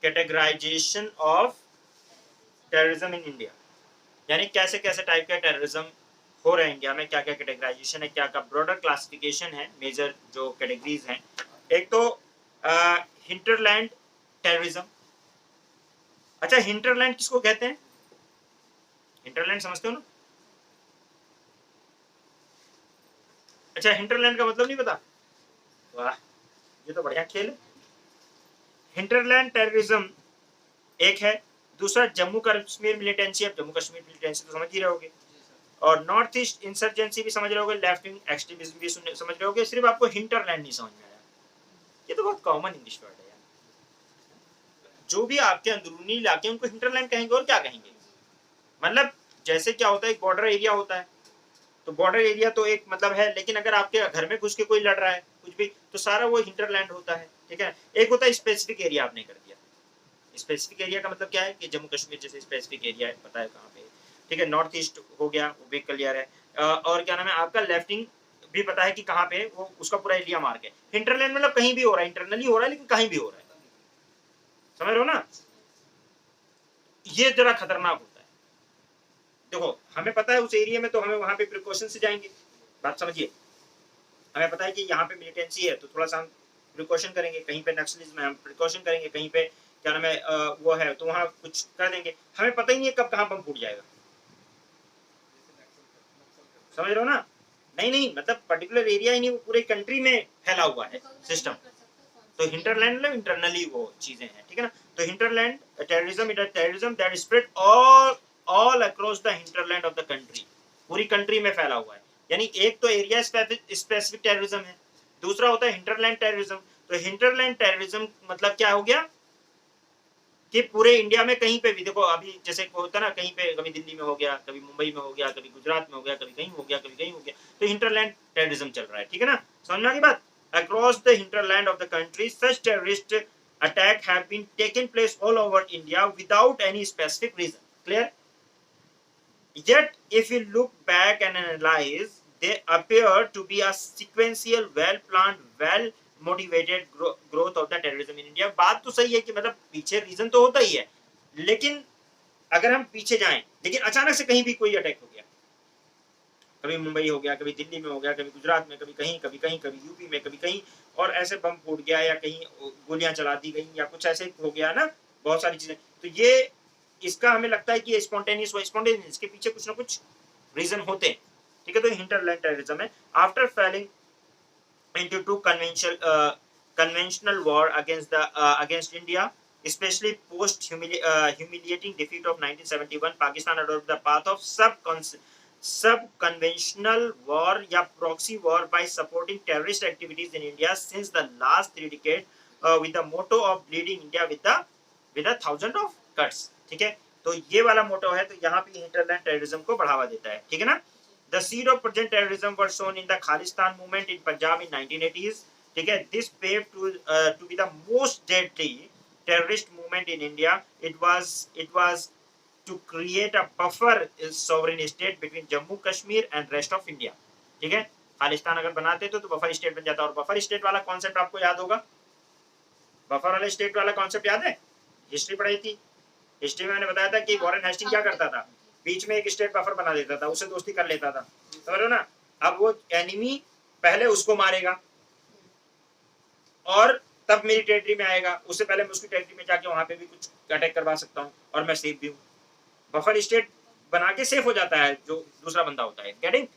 Categorisation of terrorism in India, यानी कैसे कैसे टाइप का टेररिज्म हो रहे हैं इंडिया में, क्या क्या कैटेगराइजेशन है, क्या क्या ब्रॉडर क्लासिफिकेशन है, मेजर जो कैटेगरीज हैं। एक तो हिंटरलैंड टेररिज्म। अच्छा, हिंटरलैंड किसको कहते हैं? हिंटरलैंड समझते हो ना? अच्छा, हिंटरलैंड का मतलब नहीं पता? वाह, ये तो बढ़िया खेल है। हिंटरलैंड टेररिज्म एक है। दूसरा जम्मू कश्मीर मिलिटेंसी। अब जम्मू कश्मीर मिलिटेंसी तो समझ ही रहे होगे, और नॉर्थ ईस्ट इंसर्जेंसी भी समझ रहे होगे, लेफ्ट विंग एक्सट्रीमिज्म भी समझ रहे होगे, सिर्फ आपको हिंटरलैंड नहीं समझ में आया। ये तो बहुत कॉमन इंग्लिश वर्ड है यार। जो भी आपके अंदरूनी इलाके उनको हिंटरलैंड कहेंगे, और क्या कहेंगे? मतलब जैसे क्या होता है, एक बॉर्डर एरिया होता है, तो बॉर्डर एरिया तो एक मतलब है, लेकिन अगर आपके घर में घुस के कोई लड़ रहा है कुछ भी, तो सारा वो हिंटरलैंड होता है, ठीक है। एक होता है स्पेसिफिक एरिया, आपने कर दिया। स्पेसिफिक एरिया का मतलब क्या है कि जम्मू कश्मीर जैसे स्पेसिफिक एरिया है, पता है कहाँ पे, ठीक है। नॉर्थ ईस्ट हो गया, वो भी क्लियर है। और क्या नाम है आपका, लेफ्टिंग भी पता है कि कहाँ पे, वो उसका पूरा एरिया मार्क है। हिंटरलैंड मतलब कहीं भी हो रहा है, इंटरनली हो रहा है, लेकिन कहीं भी हो रहा है, समझ रहे हो ना? ये जरा खतरनाक होता है। देखो, हमें पता है उस एरिया में, तो हमें वहां पे प्रिकॉशन से जाएंगे। बात समझिए, हमें पता है कि यहाँ पे मिलिटेंसी है, तो थोड़ा सा हम प्रिकॉशन करेंगे। कहीं पे नक्सलिज्म है, हम प्रिकॉशन करेंगे। कहीं पे क्या नाम है वो है, तो वहाँ कुछ कर देंगे। हमें पता ही नहीं है कब कहाँ बम फूट जाएगा, समझ रहे हो ना? नहीं नहीं, मतलब पर्टिकुलर एरिया ही नहीं, वो पूरे कंट्री में फैला हुआ है सिस्टम। तो हिंटरलैंड मतलब इंटरनली वो चीजें हैं, ठीक है ना। तो hinterland terrorism, it is terrorism that spread all across the hinterland of the country. पूरी कंट्री में फैला हुआ है। यानी एक तो एरिया स्पेसिफिक टेररिज्म है, दूसरा होता है हिंटरलैंड टेररिज्म। तो हिंटरलैंड टेररिज्म मतलब क्या हो गया कि पूरे इंडिया में कहीं पे भी देखो, अभी जैसे होता ना, कहीं पे कभी दिल्ली में हो गया, कभी मुंबई में हो गया, कभी गुजरात में हो गया, कभी कहीं हो गया, कभी कहीं हो गया, तो हिंटरलैंड टेररिज्म चल रहा है, ठीक है ना। समझ में आ गई बात? Across the hinterland of the country such terrorist attack have been taken place all over India without any specific region. Clear? Yet, if you look back and analyze, they appear to be a sequential, well-planned, well-motivated growth of the terrorism in India. बात तो सही है कि मतलब पीछे reason तो होता ही है, लेकिन अगर हम पीछे जाएं, लेकिन अचानक से कहीं भी कोई अटैक हो गया, कभी मुंबई हो गया, कभी दिल्ली में हो गया, कभी गुजरात में, कभी कहीं, कभी कहीं, कभी यूपी में, कभी कहीं, और ऐसे बम फूट गया, या कहीं गोलियां चला दी गई, या कुछ ऐसे हो गया ना, बहुत सारी चीजें। तो ये इसका हमें लगता है कि ये स्पॉन्टेनियस हुआ। स्पॉन्टेनियस, इसके पीछे कुछ ना कुछ रीजन होते हैं, ठीक है। तो हिंटरलैंड टेररिज्म है। After failing into two conventional war against India, especially post humiliating defeat of 1971, Pakistan adopted the path of sub-conventional war या proxy war by supporting terrorist activities in India since the last 3 decades, with the motto of bleeding India with a thousand of cuts, ठीक है। तो ये वाला मोटो है, तो यहाँ पे हिंटरलैंड टेररिज्म को बढ़ावा देता है, ठीक है ना। The seed of present terrorism were sown in the Khalistan movement in Punjab in 1980s. ठीक है, this paved to be the most deadly terrorist movement in India. It was to create a buffer sovereign state between Jammu Kashmir and rest of India. ठीक है, खालिस्तान अगर बनाते तो buffer state बन जाता। और बफर स्टेट वाला कॉन्सेप्ट आपको याद होगा, बफर वाले स्टेट वाला कॉन्सेप्ट याद है, हिस्ट्री पढ़ाई थी। हिस्ट्री में मैंने बताया था कि वॉरेन हेस्टिंग क्या करता था, बीच में एक स्टेट बफर बना देता था, उससे दोस्ती कर लेता था, समझ लो ना। अब वो एनिमी पहले उसको मारेगा और तब मेरी टेरिटरी में आएगा, उससे पहले मैं उसकी टेरिटरी में जाके वहां पे भी कुछ अटैक करवा सकता हूँ, और मैं सेफ भी हूँ। बफर स्टेट बना के सेफ हो जाता है जो दूसरा बंदा होता है। गेटिंग?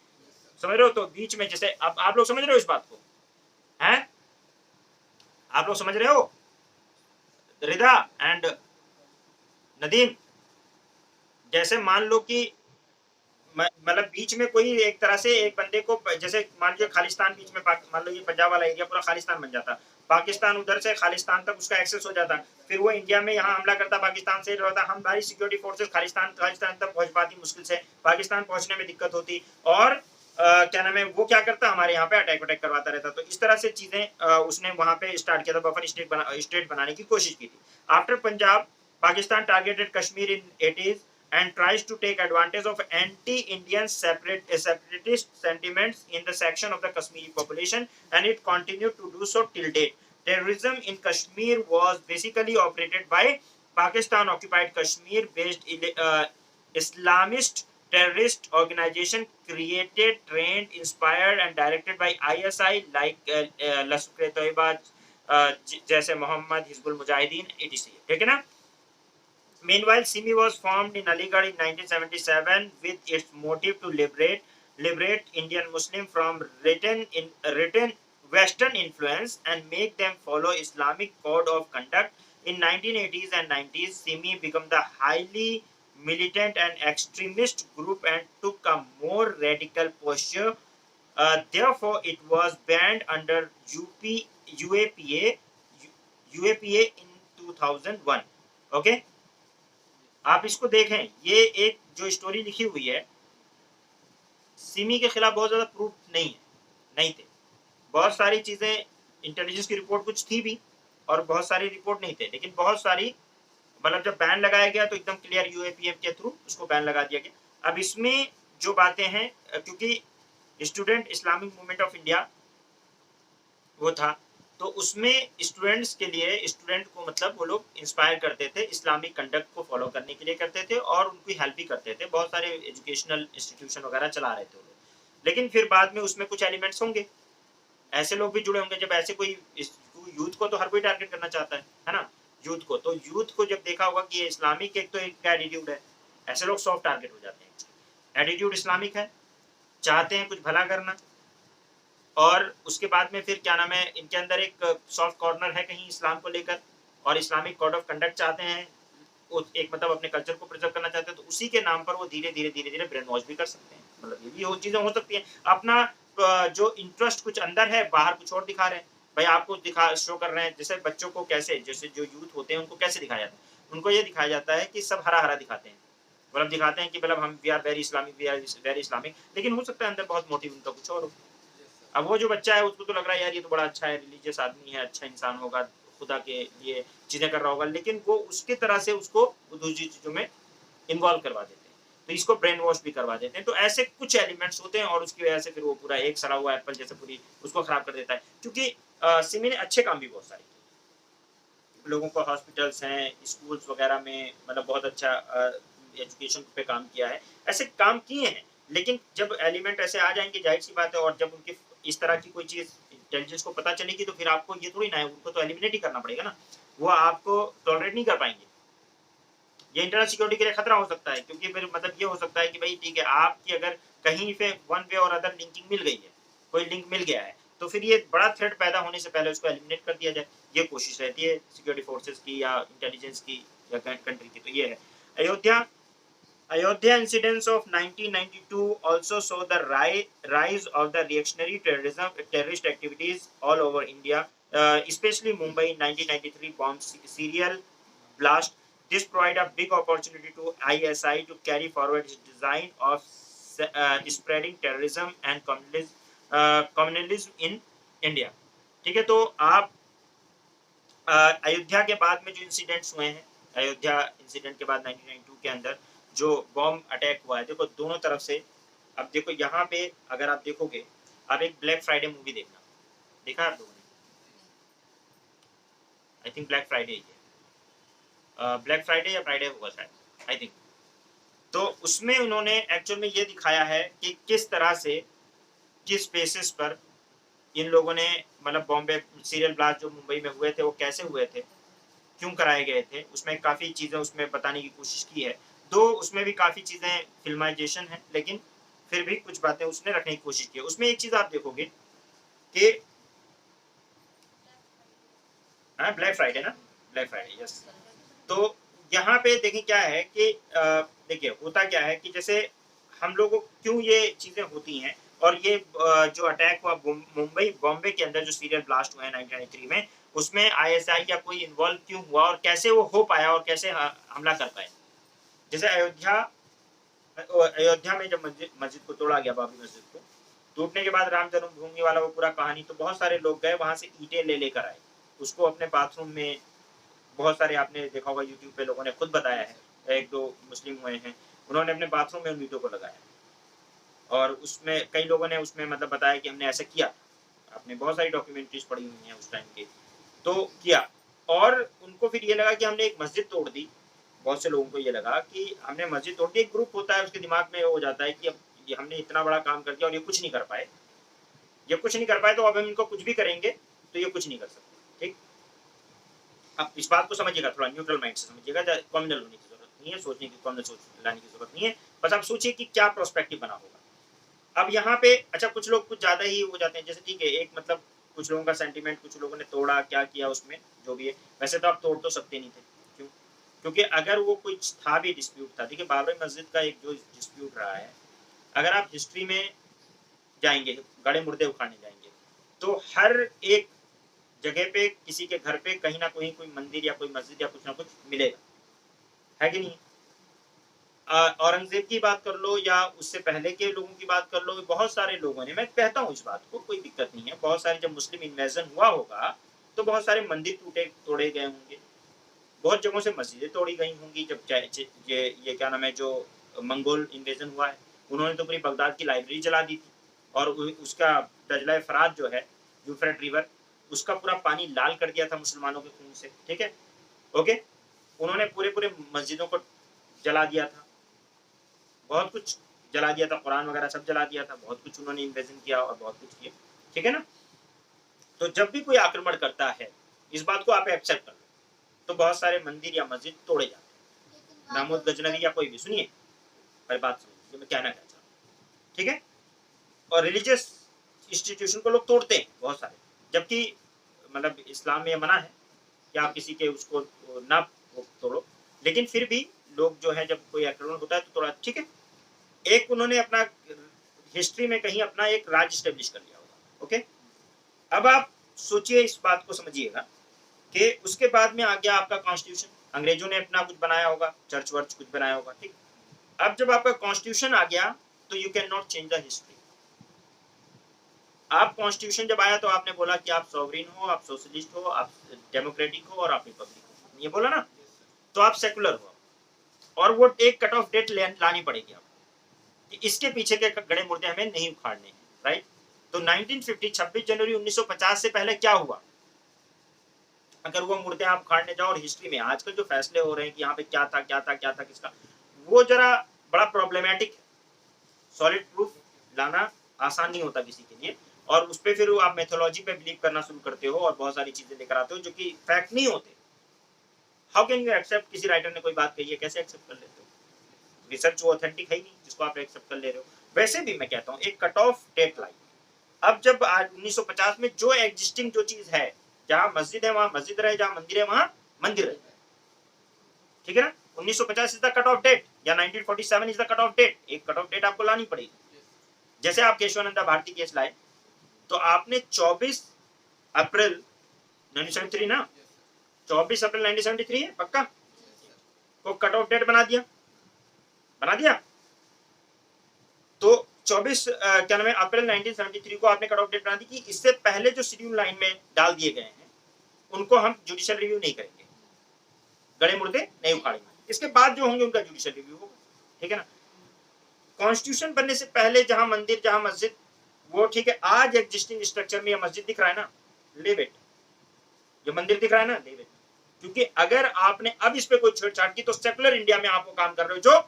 समझ रहे हो? तो बीच में जैसे अब आप लोग समझ रहे हो इस बात को? हैं? आप लोग समझ रहे हो? रिदा एंड नदीम, जैसे मान लो कि मतलब बीच में कोई एक तरह से एक बंदे को, जैसे मान लीजिए खालिस्तान बीच में, मान लो ये पंजाब वाला एरिया पूरा खालिस्तान बन जाता, पाकिस्तान उधर से खालिस्तान तक उसका एक्सेस हो जाता, फिर वो इंडिया में यहाँ हमला करता, पाकिस्तान से रहता, हमारी सिक्योरिटी फोर्सेस खालिस्तान तक पहुंच पाती मुश्किल से, पाकिस्तान पहुंचने में दिक्कत होती, और क्या नाम है वो क्या करता, हमारे यहाँ पे अटैक करवाता रहता। तो इस तरह से चीजें उसने वहां पे स्टार्ट किया था, बफर स्टेट बनाने की कोशिश की थी। After Punjab, Pakistan targeted Kashmir in 80s and tries to take advantage of anti-Indian separatist sentiments in the section of the Kashmiri population, and it continued to do so till date. terrorism in Kashmir was basically operated by Pakistan occupied Kashmir based Islamist terrorist organization created, trained, inspired and directed by ISI like Lashkar-e-Taiba जैसे Mohammad Hizbul Mujahideen etc. ठीक है ना. Meanwhile, Simi was formed in Aligarh in 1977 with its motive to liberate Indian Muslims from written Western influence and make them follow Islamic code of conduct. In 1980s and 90s, Simi became the highly militant and extremist group and took a more radical posture. Therefore, it was banned under UAPA in 2001. Okay. आप इसको देखें, ये एक जो story लिखी हुई है, सिमी के खिलाफ बहुत ज्यादा प्रूफ नहीं थे. बहुत सारी चीजें इंटेलिजेंस की रिपोर्ट कुछ थी भी और बहुत सारी रिपोर्ट नहीं थे, लेकिन बहुत सारी मतलब जब बैन लगाया गया तो एकदम क्लियर यूएपीएम के थ्रू उसको बैन लगा दिया गया. अब इसमें जो बातें हैं, क्योंकि student Islamic Movement of India वो था, तो उसमें स्टूडेंट्स के लिए स्टूडेंट को मतलब वो लोग इंस्पायर करते थे, इस्लामिक कंडक्ट को फॉलो करने के लिए करते थे और उनकी हेल्प भी करते थे. बहुत सारे एजुकेशनल इंस्टीट्यूशन वगैरह चला रहे थे वो लोग. लेकिन फिर बाद में उसमें कुछ एलिमेंट्स होंगे, ऐसे लोग भी जुड़े होंगे. जब ऐसे कोई यूथ को तो हर कोई टारगेट करना चाहता है ना, यूथ को. तो यूथ को जब देखा होगा कि इस्लामिक एक तो एक एटीट्यूड है, ऐसे लोग सॉफ्ट टारगेट हो जाते हैं. एटीट्यूड इस्लामिक है, चाहते हैं कुछ भला करना, और उसके बाद में फिर क्या नाम है, इनके अंदर एक सॉफ्ट कॉर्नर है कहीं इस्लाम को लेकर, और इस्लामिक कोड ऑफ कंडक्ट चाहते हैं, एक मतलब अपने कल्चर को प्रिजर्व करना चाहते हैं. तो उसी के नाम पर वो धीरे धीरे ब्रेन वॉश भी कर सकते हैं. मतलब ये भी वो चीजें हो सकती हैं. अपना जो इंटरेस्ट कुछ अंदर है, बाहर कुछ और दिखा रहे हैं. भाई आपको दिखा शो कर रहे हैं, जैसे बच्चों को कैसे, जैसे जो यूथ होते हैं उनको कैसे दिखाया जाता है, उनको ये दिखाया जाता है कि सब हरा हरा दिखाते हैं. मतलब दिखाते हैं कि मतलब हम we are very Islamic, we are very Islamic, लेकिन हो सकता है अंदर बहुत मोटिव उनका कुछ और हो. अब वो जो बच्चा है उसको तो लग रहा है यार ये तो बड़ा अच्छा है, रिलीजियस आदमी है, अच्छा इंसान होगा, खुदा के लिए चीजें कर रहा होगा, लेकिन वो उसके तरह से उसको दूसरी चीजों में इन्वॉल्व करवा देते हैं. तो इसको ब्रेन वॉश भी करवा देते हैं. तो ऐसे कुछ एलिमेंट्स होते हैं और उसकी वजह से फिर वो पूरा एक सड़ा हुआ एप्पल जैसे पूरी उसको खराब कर देता है. क्योंकि सिमी ने अच्छे काम भी बहुत सारे किए, लोगों को हॉस्पिटल्स हैं, स्कूल्स वगैरह में मतलब बहुत अच्छा एजुकेशन पे काम किया है, ऐसे काम किए हैं. लेकिन जब एलिमेंट ऐसे आ जाएंगे, जाहिर सी बात है, और जब उनकी इस तरह की कोई चीज इंटेलिजेंस को पता चलेगी तो फिर आपको ये थोड़ी ना है, उनको तो एलिमिनेट ही करना पड़ेगा ना, वो आपको टॉलरेट नहीं कर पाएंगे. ये इंटरनल सिक्योरिटी के लिए खतरा हो सकता है, क्योंकि फिर मतलब ये हो सकता है कि भाई ठीक है, आपकी अगर कहीं पे वन वे और अदर लिंकिंग मिल गई है, कोई लिंक मिल गया है, तो फिर ये बड़ा थ्रेट पैदा होने से पहले उसको एलिमिनेट कर दिया जाए. ये कोशिश रहती है सिक्योरिटी फोर्सेस की या इंटेलिजेंस की या कंट्री की. तो ये है. Ayodhya incidents of 1992 also saw the rise of the reactionary terrorist activities all over India, especially Mumbai in 1993 bomb serial blast. This provided a big opportunity to ISI to carry forward its design of spreading terrorism and communalism in India. ठीक है, तो आप अयोध्या के बाद में जो incidents हुए हैं, अयोध्या इंसिडेंट के बाद 1992 के अंदर जो बॉम्ब अटैक हुआ है, देखो दोनों तरफ से. अब देखो यहाँ पे अगर आप देखोगे, आप एक ब्लैक फ्राइडे मूवी देखना, देखा आप लोगों ने? आई थिंक ब्लैक फ्राइडे ही है, ब्लैक फ्राइडे या फ्राइडे होगा शायद, आई थिंक. तो उसमें उन्होंने एक्चुअल में ये दिखाया है कि किस तरह से, किस बेसिस पर इन लोगों ने मतलब बॉम्बे सीरियल ब्लास्ट जो मुंबई में हुए थे वो कैसे हुए थे, क्यों कराए गए थे. उसमें काफ़ी चीज़ें उसमें बताने की कोशिश की है. तो उसमें भी काफ़ी चीज़ें फिल्माइजेशन है, लेकिन फिर भी कुछ बातें उसने रखने की कोशिश की है. उसमें एक चीज़ आप देखोगे कि ब्लैक फ्राइडे ना, ब्लैक फ्राइडे, यस. तो यहाँ पे देखें क्या है कि देखिए होता क्या है कि जैसे हम लोगों को क्यों ये चीज़ें होती हैं, और ये जो अटैक हुआ मुंबई बॉम्बे के अंदर जो सीरियल ब्लास्ट हुआ है 1993 में, उसमें आईएसआई या कोई इन्वॉल्व क्यों हुआ और कैसे वो हो पाया और कैसे हमला कर पाए. जैसे अयोध्या में जब मस्जिद को तोड़ा गया, बाबरी मस्जिद को टूटने के बाद राम जन्मभूमि वाला वो पूरा कहानी, तो बहुत सारे लोग गए वहां से ईंटें ले लेकर आए, उसको अपने बाथरूम में, बहुत सारे आपने देखा होगा यूट्यूब पे लोगों ने खुद बताया है, एक दो मुस्लिम हुए हैं, उन्होंने अपने बाथरूम में उन ईंटों को लगाया, और उसमें कई लोगों ने उसमें मतलब बताया कि हमने ऐसा किया. आपने बहुत सारी डॉक्यूमेंट्रीज पढ़ी हुई हैं उस टाइम के, तो किया, और उनको फिर ये लगा कि हमने एक मस्जिद तोड़ दी। बहुत से लोगों को ये लगा कि हमने मस्जिद तोड़ दी। एक ग्रुप होता है, उसके दिमाग में हो जाता है कि अब ये हमने इतना बड़ा काम कर दिया और ये कुछ नहीं कर पाए, ये कुछ नहीं कर पाए, तो अब हम इनको कुछ भी करेंगे तो ये कुछ नहीं कर सकते। ठीक, अब इस बात को समझिएगा, थोड़ा न्यूट्रल माइंड से समझिएगा, कॉम्युनल होने की जरूरत नहीं है, सोचने की कॉम्युनल सोच लाने की जरूरत नहीं है, बस आप सोचिए कि क्या प्रोस्पेक्टिव बना होगा। अब यहाँ पे अच्छा कुछ लोग कुछ ज्यादा ही हो जाते हैं, जैसे ठीक है एक मतलब कुछ लोगों का सेंटीमेंट, कुछ लोगों ने तोड़ा, क्या किया उसमें जो भी है, वैसे तो आप तोड़ तो सकते नहीं थे। क्यों? क्योंकि अगर वो कुछ था भी डिस्प्यूट था, देखिए बाबरी मस्जिद का एक जो डिस्प्यूट रहा है, अगर आप हिस्ट्री में जाएंगे, गड़े मुर्दे उखाड़ने जाएंगे, तो हर एक जगह पे किसी के घर पे कहीं ना कहीं कोई मंदिर या कोई मस्जिद या कुछ ना कुछ मिलेगा, है कि नहीं? औरंगजेब की बात कर लो या उससे पहले के लोगों की बात कर लो, बहुत सारे लोगों ने, मैं कहता हूँ इस बात को, कोई दिक्कत नहीं है, बहुत सारे जब मुस्लिम इन्वेजन हुआ होगा तो बहुत सारे मंदिर टूटे तोड़े गए होंगे, बहुत जगहों से मस्जिदें तोड़ी गई होंगी। जब ये क्या नाम है, जो मंगोल इन्वेजन हुआ है, उन्होंने तो पूरी बगदाद की लाइब्रेरी जला दी थी, और उसका दजला फरात जो है, यूफ्रेट रिवर, उसका पूरा पानी लाल कर दिया था मुसलमानों के खून से। ठीक है, ओके, उन्होंने पूरे पूरे मस्जिदों को जला दिया था, बहुत कुछ जला दिया था, कुरान वगैरह सब जला दिया था, बहुत कुछ उन्होंने इन्वेजन किया और बहुत कुछ किया। ठीक है ना? तो जब भी कोई आक्रमण करता है, इस बात को आप एक्सेप्ट कर लो, तो बहुत सारे मंदिर या मस्जिद तोड़े जाते हैं, महमूद गजनवी या कोई भी। सुनिए मेरी बात, समझिए मैं कहना क्या चाहता हूँ। ठीक है, और रिलीजियस इंस्टीट्यूशन को लोग तोड़ते हैं बहुत सारे, जबकि मतलब इस्लाम में मना है कि आप किसी के उसको ना तोड़ो, लेकिन फिर भी लोग जो है जब कोई आक्रमण होता है तो तोड़ा। ठीक है, एक उन्होंने अपना हिस्ट्री में कहीं अपना एक राज स्टेब्लिश कर लिया होगा। ओके, अब आप सोचिए, इस बात को समझिएगा कि उसके बाद में आ गया आपका कॉन्स्टिट्यूशन, अंग्रेजों ने अपना कुछ बनाया होगा, चर्च वर्च कुछ बनाया होगा। ठीक, अब जब आपका कॉन्स्टिट्यूशन आ गया तो you can not change the history. आप कॉन्स्टिट्यूशन जब आया तो आपने बोला कि आप सॉवरिन हो, आप सोशलिस्ट हो, आप डेमोक्रेटिक हो और आप रिपब्लिक हो, ये बोला ना, तो आप सेकुलर हो, और वो एक कट ऑफ डेट लानी पड़ेगी आपको, इसके पीछे के गड़े मुर्दे हमें नहीं उखाड़ने हैं। राइट, तो 1950 26 जनवरी 1950 से पहले क्या हुआ, अगर वो मुर्दे आप उखाड़ने जाओ, और हिस्ट्री में आजकल जो फैसले हो रहे हैं कि यहाँ पे क्या था क्या था क्या था किसका, वो जरा बड़ा प्रॉब्लमेटिक है, सॉलिड प्रूफ लाना आसान नहीं होता किसी के लिए, और उस पर फिर आप मेथोलॉजी पे बिलीव करना शुरू करते हो और बहुत सारी चीजें लेकर आते हो जो कि फैक्ट नहीं होते। हाउ कैन यू एक्सेप्ट, किसी राइटर ने कोई बात कही है, कैसे एक्सेप्ट कर लेते हो? रिसर्च वो ऑथेंटिक है ही नहीं जिसको आप एक्सेप्ट कर ले रहे हो। वैसे भी मैं कहता हूँ एक कट ऑफ डेट लाई, अब जब 1950 में जो एग्जिस्टिंग जो चीज है, जहाँ मस्जिद है वहां मस्जिद रहे, जहाँ मंदिर है वहां मंदिर रहे। ठीक है ना? 1950 is the cut off date, या 1947 is the cut off date, एक कट ऑफ डेट आपको लानी पड़ेगी। जैसे आप केशवानंदा भारती केस लाए, तो आपने 24 अप्रैल 1973 ना, 24 अप्रैल 1973 है पक्का, तो कट ऑफ डेट बना दिया, बना दिया। तो 24 क्या नाम है अप्रैल 1973 को आपने कट ऑफ डेट बना दी कि इससे पहले जो शेड्यूल लाइन में डाल दिए गए हैं उनको हम जुडिशियल रिव्यू नहीं करेंगे, गड़े मुर्दे नहीं उखाड़ेंगे, इसके बाद जो होंगे उनका जुडिशियल रिव्यू होगा। ठीक है ना? कॉन्स्टिट्यूशन बनने से पहले जहां मंदिर जहां मस्जिद, वो ठीक है, आज एग्जिस्टिंग स्ट्रक्चर में यह मस्जिद दिख रहा है ना, लिव इट, जो मंदिर दिख रहा है ना, लिव इट, क्योंकि अगर आपने अब इस पे कोई छेड़छाड़ की तो सेकुलर इंडिया में आप वो काम कर रहे हो जो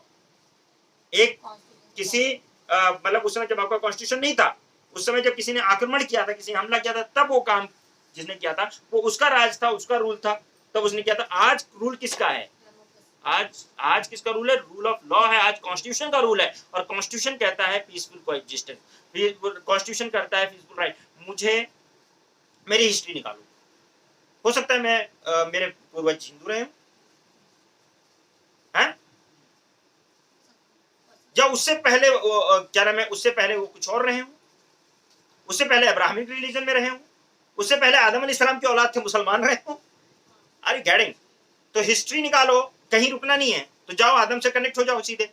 एक किसी मतलब उस समय जब आपका कॉन्स्टिट्यूशन नहीं था, उस समय जब किसी ने आक्रमण किया था, किसी ने हमला किया था, तब वो काम जिसने किया था वो उसका राज था, उसका रूल था, तब उसने किया था। आज रूल किसका है? आज किसका रूल है? रूल ऑफ लॉ है, आज कॉन्स्टिट्यूशन का रूल है, और कॉन्स्टिट्यूशन कहता है पीसफुल कोएग्जिस्टेंस, कॉन्स्टिट्यूशन करता है पीसफुल राइट। मुझे मेरी हिस्ट्री निकालो, हो सकता है मैं मेरे पूर्वज हिंदू रहे हैं, या उससे पहले क्या नाम है, उससे पहले वो कुछ और रहे हूं, उससे पहले अब्राहमिक रिलीजन में रहे हूं, उससे पहले आदम अलैहिस्सलाम की औलाद थे, मुसलमान रहे हूं। अरे गेटिंग, तो हिस्ट्री निकालो, कहीं रुकना नहीं है, तो जाओ आदम से कनेक्ट हो जाओ सीधे,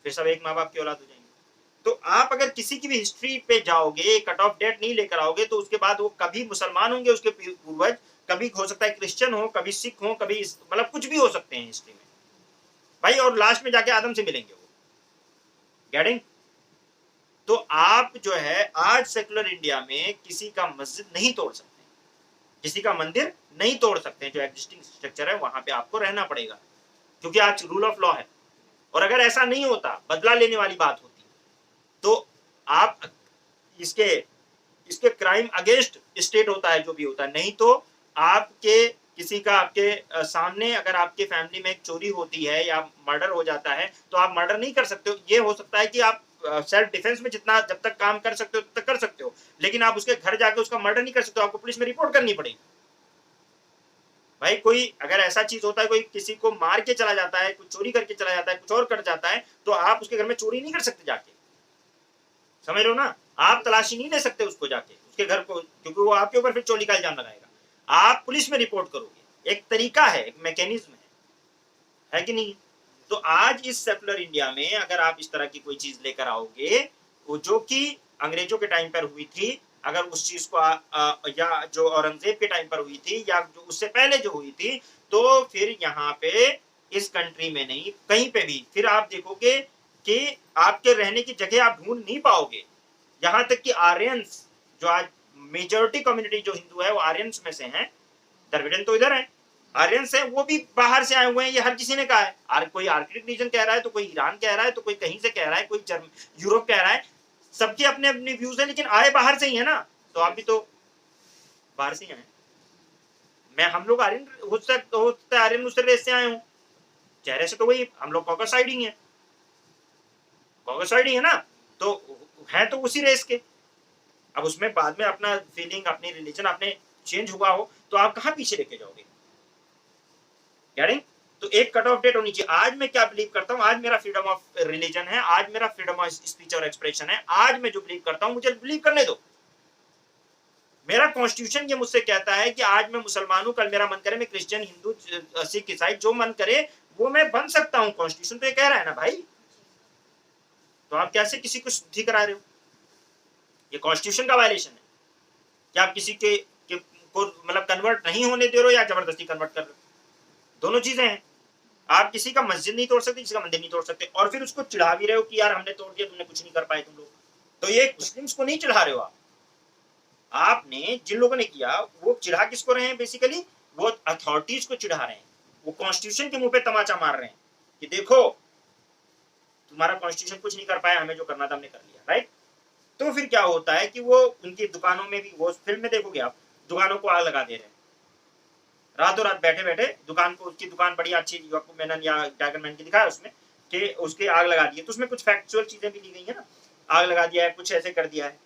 फिर सब एक माँ बाप की औलाद हो जाएंगे। तो आप अगर किसी की भी हिस्ट्री पे जाओगे, कट ऑफ डेट नहीं लेकर आओगे, तो उसके बाद वो कभी मुसलमान होंगे उसके पूर्वज, कभी हो सकता है क्रिश्चियन हो, कभी सिख हो, कभी मतलब कुछ भी हो सकते हैं हिस्ट्री में भाई, और लास्ट में जाके आदम से मिलेंगे वो। गेटिंग? तो आप जो है आज सेकुलर इंडिया में किसी का मस्जिद नहीं तोड़ सकते, किसी का मंदिर नहीं तोड़ सकते हैं, जो एग्जिस्टिंग स्ट्रक्चर है वहां पे आपको रहना पड़ेगा, क्योंकि आज रूल ऑफ लॉ है। और अगर ऐसा नहीं होता, बदला लेने वाली बात होती, तो आप इसके इसके क्राइम अगेंस्ट स्टेट होता है जो भी होता है। नहीं तो आपके किसी का आपके सामने अगर आपके फैमिली में एक चोरी होती है या मर्डर हो जाता है तो आप मर्डर नहीं कर सकते हो। ये हो सकता है कि आप सेल्फ डिफेंस में जितना जब तक काम कर सकते हो तब तक कर सकते हो, लेकिन आप उसके घर जाके उसका मर्डर नहीं कर सकते हो, आपको पुलिस में रिपोर्ट करनी पड़ेगी। भाई कोई अगर ऐसा चीज होता है, कोई किसी को मार के चला जाता है, कुछ चोरी करके चला जाता है, कुछ और कर जाता है, तो आप उसके घर में चोरी नहीं कर सकते जाके, समझ रहे हो ना। आप तलाशी नहीं ले सकते उसको जाके उसके घर को, क्योंकि वो आपके ऊपर फिर चोरी का इल्जाम लगाएगा। आप पुलिस में रिपोर्ट करोगे, एक तरीका है, एक मैकेनिज्म है कि नहीं। तो आज इस सेकुलर इंडिया में अगर आप इस तरह की कोई चीज लेकर आओगे, वो जो कि अंग्रेजों के टाइम पर हुई थी, अगर उस चीज को या जो औरंगजेब के टाइम पर हुई थी या जो उससे पहले जो हुई थी, तो फिर यहाँ पे इस कंट्री में नहीं कहीं पे भी फिर आप देखोगे कि आपके रहने की जगह आप ढूंढ नहीं पाओगे। यहाँ तक कि आर्यंस, जो आज मेजोरिटी कम्युनिटी जो हिंदू है वो आर्यंस में से हैं, द्रविड़न तो इधर है, आर्यंस है, वो भी बाहर से आए हुए हैं, ये हर किसी ने कहा है। कोई आर्कटिक रीजन कह रहा है, तो कोई ईरान कह रहा है, तो कोई कहीं से कह रहा है, कोई यूरोप कह रहा है, सबके अपने अपने व्यूज है, लेकिन आए बाहर से ही है ना। तो आप भी तो बाहर से ही आए। मैं हम लोग आर्यन हो सकता है, आर्यन उस रेस से आए हूँ, चेहरे से तो वही हम लोग कॉकसाइड ही है, कॉकसाइड ही है ना, तो है तो उसी रेस के। अब उसमें बाद में अपना फीलिंग, अपनी रिलीजन आपने चेंज हुआ हो तो आप कहाँ पीछे लेके जाओगे, तो एक कट ऑफ डेट होनी चाहिए। आज मैं क्या बिलीव करता हूँ, आज मेरा फ्रीडम ऑफ रिलीजन है, आज मेरा फ्रीडम ऑफ स्पीच और एक्सप्रेशन है, आज मैं जो बिलीव करता हूँ मुझे बिलीव करने दो। मेरा कॉन्स्टिट्यूशन ये मुझसे कहता है कि आज मैं मुसलमान हूं, कल मेरा मन करे मैं क्रिश्चियन, हिंदू, सिख, ईसाई, जो मन करे वो मैं बन सकता हूँ। कॉन्स्टिट्यूशन तो ये कह रहा है ना भाई, तो आप कैसे किसी को शुद्धि करा रहे हो? ये कॉन्स्टिट्यूशन का वायलेशन है कि आप किसी के को मतलब कन्वर्ट नहीं होने दे रहे हो या जबरदस्ती कन्वर्ट कर रहे हो, दोनों चीजें हैं। आप किसी का मस्जिद नहीं तोड़ सकते, किसी का मंदिर नहीं तोड़ सकते, और फिर उसको चिढ़ा भी रहे हो कि यार हमने तोड़ दिया, तुमने कुछ नहीं कर पाए तुम लोग। तो ये मुस्लिम्स को नहीं चिढ़ा रहे हो आपने जिन लोगों ने किया वो चिढ़ा किसको रहे हैं बेसिकली, वो अथॉरिटीज को चिढ़ा रहे हैं, वो कॉन्स्टिट्यूशन के मुंह पे तमाचा मार रहे हैं कि देखो तुम्हारा कॉन्स्टिट्यूशन कुछ नहीं कर पाया, हमें जो करना था हमने कर लिया, राइट। तो फिर क्या होता है कि वो उनकी दुकानों में भी, वो फिल्म में देखोगे आप, दुकानों को आग लगा दे रहे हैं, रातों रात बैठे बैठे दुकान को, उसकी दुकान बड़ी अच्छी याकूब मेनन या टाइगर मैन की दिखाया उसमें कि उसके आग लगा दी है, तो उसमें कुछ फैक्चुअल चीजें भी ली गई है ना, आग लगा दिया है, कुछ ऐसे कर दिया है।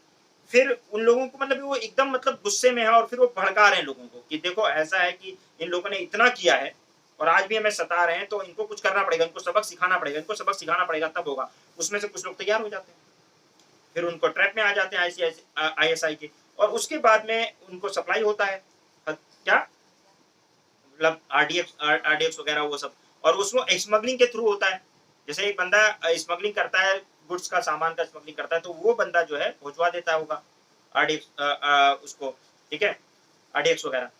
फिर उन लोगों को मतलब वो एकदम मतलब गुस्से में है और फिर वो भड़का रहे हैं लोगों को कि देखो ऐसा है कि इन लोगों ने इतना किया है और आज भी हमें सता रहे हैं, तो इनको कुछ करना पड़ेगा, इनको सबक सिखाना पड़ेगा, इनको सबक सिखाना पड़ेगा, तब होगा। उसमें से कुछ लोग तैयार हो जाते हैं, फिर उनको ट्रैप में आ जाते हैं ISI के, और उसके बाद में उनको सप्लाई होता है क्या मतलब RDX वगैरह वो सब, और उसको स्मगलिंग के थ्रू होता है। जैसे एक बंदा स्मगलिंग करता है, गुड्स का, सामान का स्मगलिंग करता है, तो वो बंदा जो है पहुंचवा देता होगा RDX उसको, ठीक है, RDX वगैरह।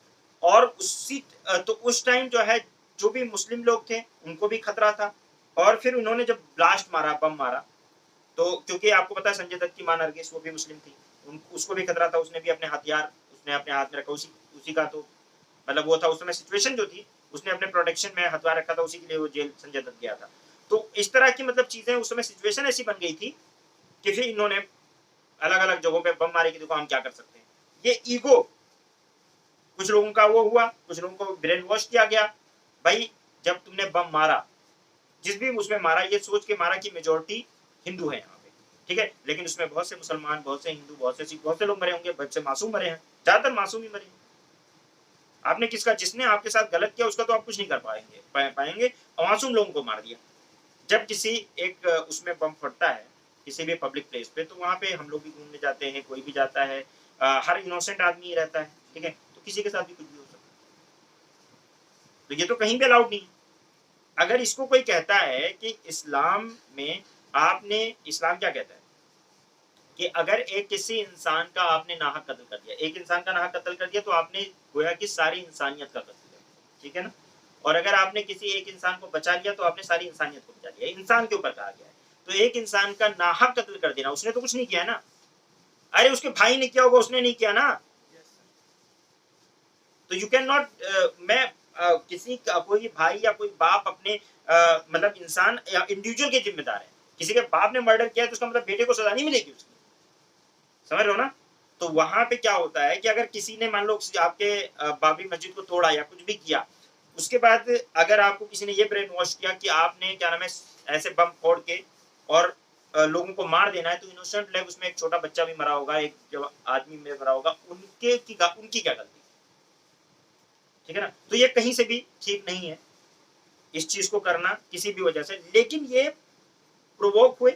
और उसी तो उस टाइम जो है जो भी मुस्लिम लोग थे उनको भी खतरा था, और फिर उन्होंने जब ब्लास्ट मारा, बम मारा, तो क्योंकि आपको पता है संजय दत्त की मां नरगिस वो भी मुस्लिम थी, उसको भी खतरा था, उसने भी अपने हथियार उसने अपने हाथ में रखा, उसी का तो मतलब वो था उस समय सिचुएशन जो थी, उसने अपने प्रोटेक्शन में हथियार रखा था, उसी के लिए वो जेल संजय दत्त गया था। तो इस तरह की मतलब चीजें उस समय सिचुएशन ऐसी बन गई थी कि फिर इन्होंने अलग अलग जगहों पे बम मारे कि देखो हम क्या कर सकते हैं। ये ईगो कुछ लोगों का वो हुआ, कुछ लोगों को ब्रेन वॉश किया गया। भाई जब तुमने बम मारा, जिस भी उसमें मारा, ये सोच के मारा कि मेजोरिटी हिंदू है यहाँ पे, ठीक है, लेकिन उसमें बहुत से मुसलमान, बहुत से हिंदू, बहुत से सिख, बहुत से लोग मरे होंगे, बहुत से मासूम मरे हैं, ज्यादातर मासूम ही मरे हैं। आपने किसका, जिसने आपके साथ गलत किया उसका तो आप कुछ नहीं कर पाएंगे, मासूम लोगों को मार दिया। जब किसी एक उसमें बम फटता है किसी भी पब्लिक प्लेस पे, तो वहां पे हम लोग भी घूमने जाते हैं, कोई भी जाता है, हर इनोसेंट आदमी ही रहता है, ठीक है, तो किसी के साथ भी कुछ भी हो सकता है, तो ये तो कहीं भी अलाउड नहीं है। अगर इसको कोई कहता है कि इस्लाम में आपने, इस्लाम क्या कहता है कि अगर एक किसी इंसान का आपने नाहक कत्ल कर दिया, एक इंसान का नाहक कत्ल कर दिया, तो आपने गोया कि सारी इंसानियत का कत्ल कर दिया, ठीक है ना। और अगर आपने किसी एक इंसान को बचा लिया तो आपने सारी इंसानियत को बचा लिया, इंसान के ऊपर कहा गया है। तो एक इंसान का नाहक कत्ल कर देना, उसने तो कुछ नहीं किया ना, अरे उसके भाई ने किया होगा, उसने नहीं किया ना, तो यू कैन नॉट मैं किसी का कोई भाई या कोई बाप अपने मतलब इंसान या इंडिविजुअल के जिम्मेदार है। किसी के बाप ने मर्डर किया तो उसका मतलब बेटे को सजा नहीं मिलेगी उसकी, समझ रहे हो ना। तो वहां पे क्या होता है कि अगर किसी ने मान लो आपके बाबरी मस्जिद को तोड़ा या कुछ भी किया, उसके बाद अगर आपको किसी ने ये ब्रेन वॉश किया कि आपने क्या नाम है ऐसे बम फोड़ के और लोगों को मार देना है, तो इनोसेंट लाइफ, उसमें एक छोटा बच्चा भी मरा होगा, एक जो आदमी में मरा होगा, उनकी क्या गलती, ठीक है ना। तो ये कहीं से भी ठीक नहीं है इस चीज को करना किसी भी वजह से, लेकिन ये प्रोवोक हुए,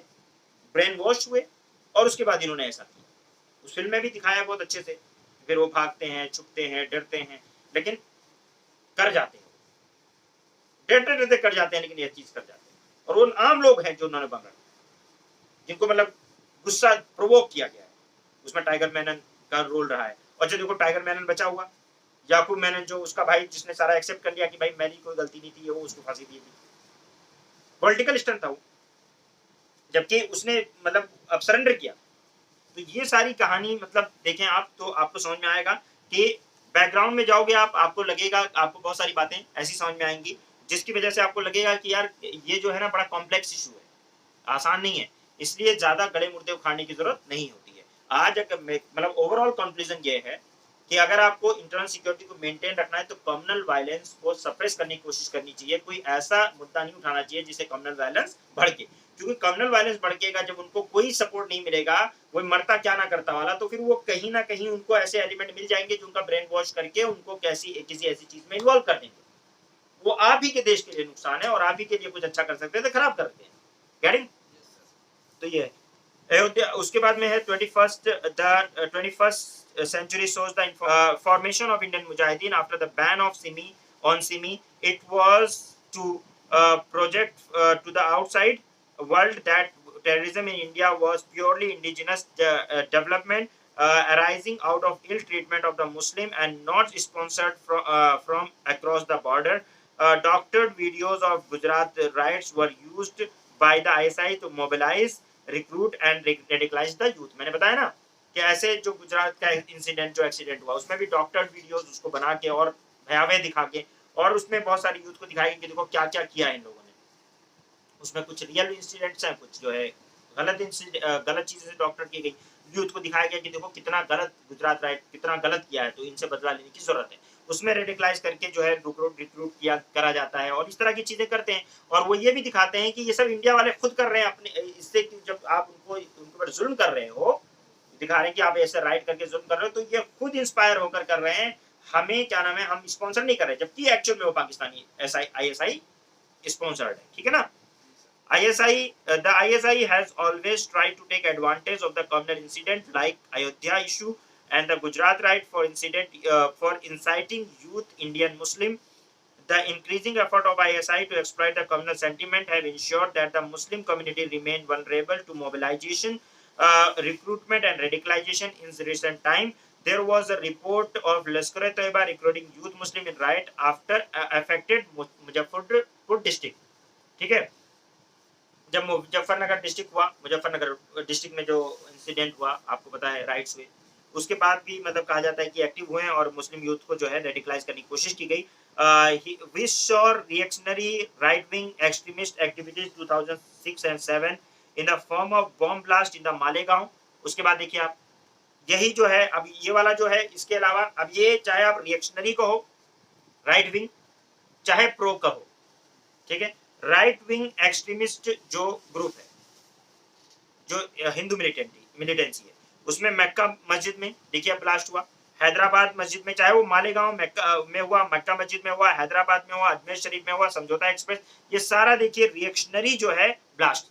ब्रेन वॉश हुए और उसके बाद इन्होंने ऐसा किया। उस फिल्म में भी दिखाया बहुत अच्छे से, फिर वो भागते हैं, छुपते हैं, डरते हैं, लेकिन कर जाते हैं, डरते डरते कर जाते हैं, लेकिन ये चीज कर जाते हैं। और वो आम लोग हैं जो उन्होंने बंगा, जिनको मतलब गुस्सा प्रोवोक किया गया है। उसमें टाइगर मैनन का रोल रहा है। और जो देखो टाइगर मैनन बचा हुआ, याकूब मैनन जो उसका भाई जिसने सारा एक्सेप्ट कर लिया कि भाई मेरी कोई गलती नहीं थी, वो उसको फांसी दी थी, पॉलिटिकल स्टंट था वो, जबकि उसने मतलब अब सरेंडर किया। तो ये सारी कहानी मतलब देखें आप तो आपको समझ में आएगा कि बैकग्राउंड में जाओगे आप, आपको लगेगा, आपको बहुत सारी बातें ऐसी समझ में आएंगी जिसकी वजह से आपको लगेगा कि यार ये जो है ना बड़ा कॉम्प्लेक्स इशू है, आसान नहीं है। इसलिए ज्यादा गड़े मुर्दे उखाड़ने की जरूरत नहीं होती है। आज अगर मतलब ओवरऑल कंक्लूजन ये है कि अगर आपको इंटरनल सिक्योरिटी को मेंटेन रखना है तो कम्युनल वायलेंस को सप्रेस करने की कोशिश करनी चाहिए। कोई ऐसा मुद्दा नहीं उठाना चाहिए जिससे कम्युनल वायलेंस भड़के, क्योंकि कम्युनल वायलेंस भड़केगा जब उनको कोई सपोर्ट नहीं मिलेगा, वो मरता क्या ना करता वाला, तो फिर वो कहीं ना कहीं उनको ऐसे एलिमेंट मिल जाएंगे जो उनका ब्रेन वॉश करके उनको किसी ऐसी चीज में इन्वॉल्व कर देंगे। वो आप ही के देश के लिए नुकसान है और आप ही के लिए कुछ अच्छा कर सकते हैं तो खराब करते हैं। गेटिंग? तो ये है अयोध्या। उसके बाद में है 21st century shows the formation of Indian Mujahideen after the ban of Simi on Simi. It was to project to the outside world that terrorism in India was purely indigenous development arising out of ill treatment of the Muslim and not sponsored from across the border. Doctored videos of Gujarat riots were used by the ISI to mobilize, recruit and radicalise the youth. मैंने बताया ना कि ऐसे जो गुजरात का incident जो accident हुआ उसमें भी डॉक्टर वीडियोस उसको बना के और भयावह दिखा के और उसमें बहुत सारी यूथ को दिखाई कि देखो क्या क्या किया है इन लोगों ने। उसमें कुछ रियल इंसिडेंट्स हैं, कुछ जो है गलत चीजें डॉक्टर की गई, यूथ को दिखाया गया कि देखो कितना गलत गुजरात राइट कितना गलत किया है, तो इनसे बदला लेने की जरूरत है। उसमें रेडिकलाइज करके जो है रिक्रूट किया करा जाता है और इस तरह की चीजें करते हैं। और वो ये भी दिखाते हैं कि ये सब इंडिया वाले खुद कर रहे हैं अपने, इससे जब आप उनके ऊपर जुल्म कर रहे हो, दिखा रहे हैं कि आप ऐसे राइट करके जुल्म कर रहे हो, तो ये खुद इंस्पायर होकर कर रहे हैं। हमें क्या नाम है, हम स्पॉन्सर नहीं कर रहे, जबकि एक्चुअल में वो पाकिस्तानी ISI स्पॉन्सर्ड है, ठीक है ना। the ISI has always tried to take advantage of the communal incident like Ayodhya issue and the Gujarat riot for inciting youth Indian Muslim. The increasing effort of ISI to exploit the communal sentiment have ensured that the Muslim community remain vulnerable to mobilization, recruitment and radicalization in recent time. There was a report of Lashkar-e-Taiba recruiting youth Muslim in riot after affected Muzaffarpur district. ठीक है, जब Muzaffarnagar district हुआ, Muzaffarnagar district में जो incident हुआ आपको पता है, राइट्स हुए, उसके बाद भी मतलब कहा जाता है कि एक्टिव हुए हैं और मुस्लिम यूथ को जो है रेडिकलाइज करने की कोशिश की गई। We saw reactionary right-wing extremist activities 2006 and 7 in the form of bomb blast in the Malegaon. उसके बाद देखिए आप, यही जो है अब ये वाला जो है, इसके अलावा अब ये चाहे आप रिएक्शनरी कहो, राइट विंग, चाहे प्रो कहो, ठीक है, राइट विंग एक्सट्रीमिस्ट जो ग्रुप है, जो हिंदू मिलिटेंसी है, उसमें मक्का मस्जिद में देखिए ब्लास्ट हुआ, हैदराबाद मस्जिद में, चाहे वो मालेगांव में हुआ, मक्का मस्जिद में हुआ, हैदराबाद में हुआ, अजमेर शरीफ में हुआ, समझौता एक्सप्रेस, ये सारा देखिए रिएक्शनरी जो है ब्लास्ट,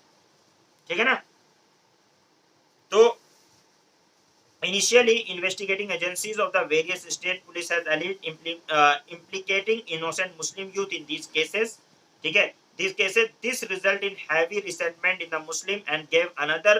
ठीक है ना। तो initially investigating agencies of the various state police has alleged implicating innocent Muslim youth in these cases, ठीक है, these cases, this result in heavy resentment in the Muslim and gave another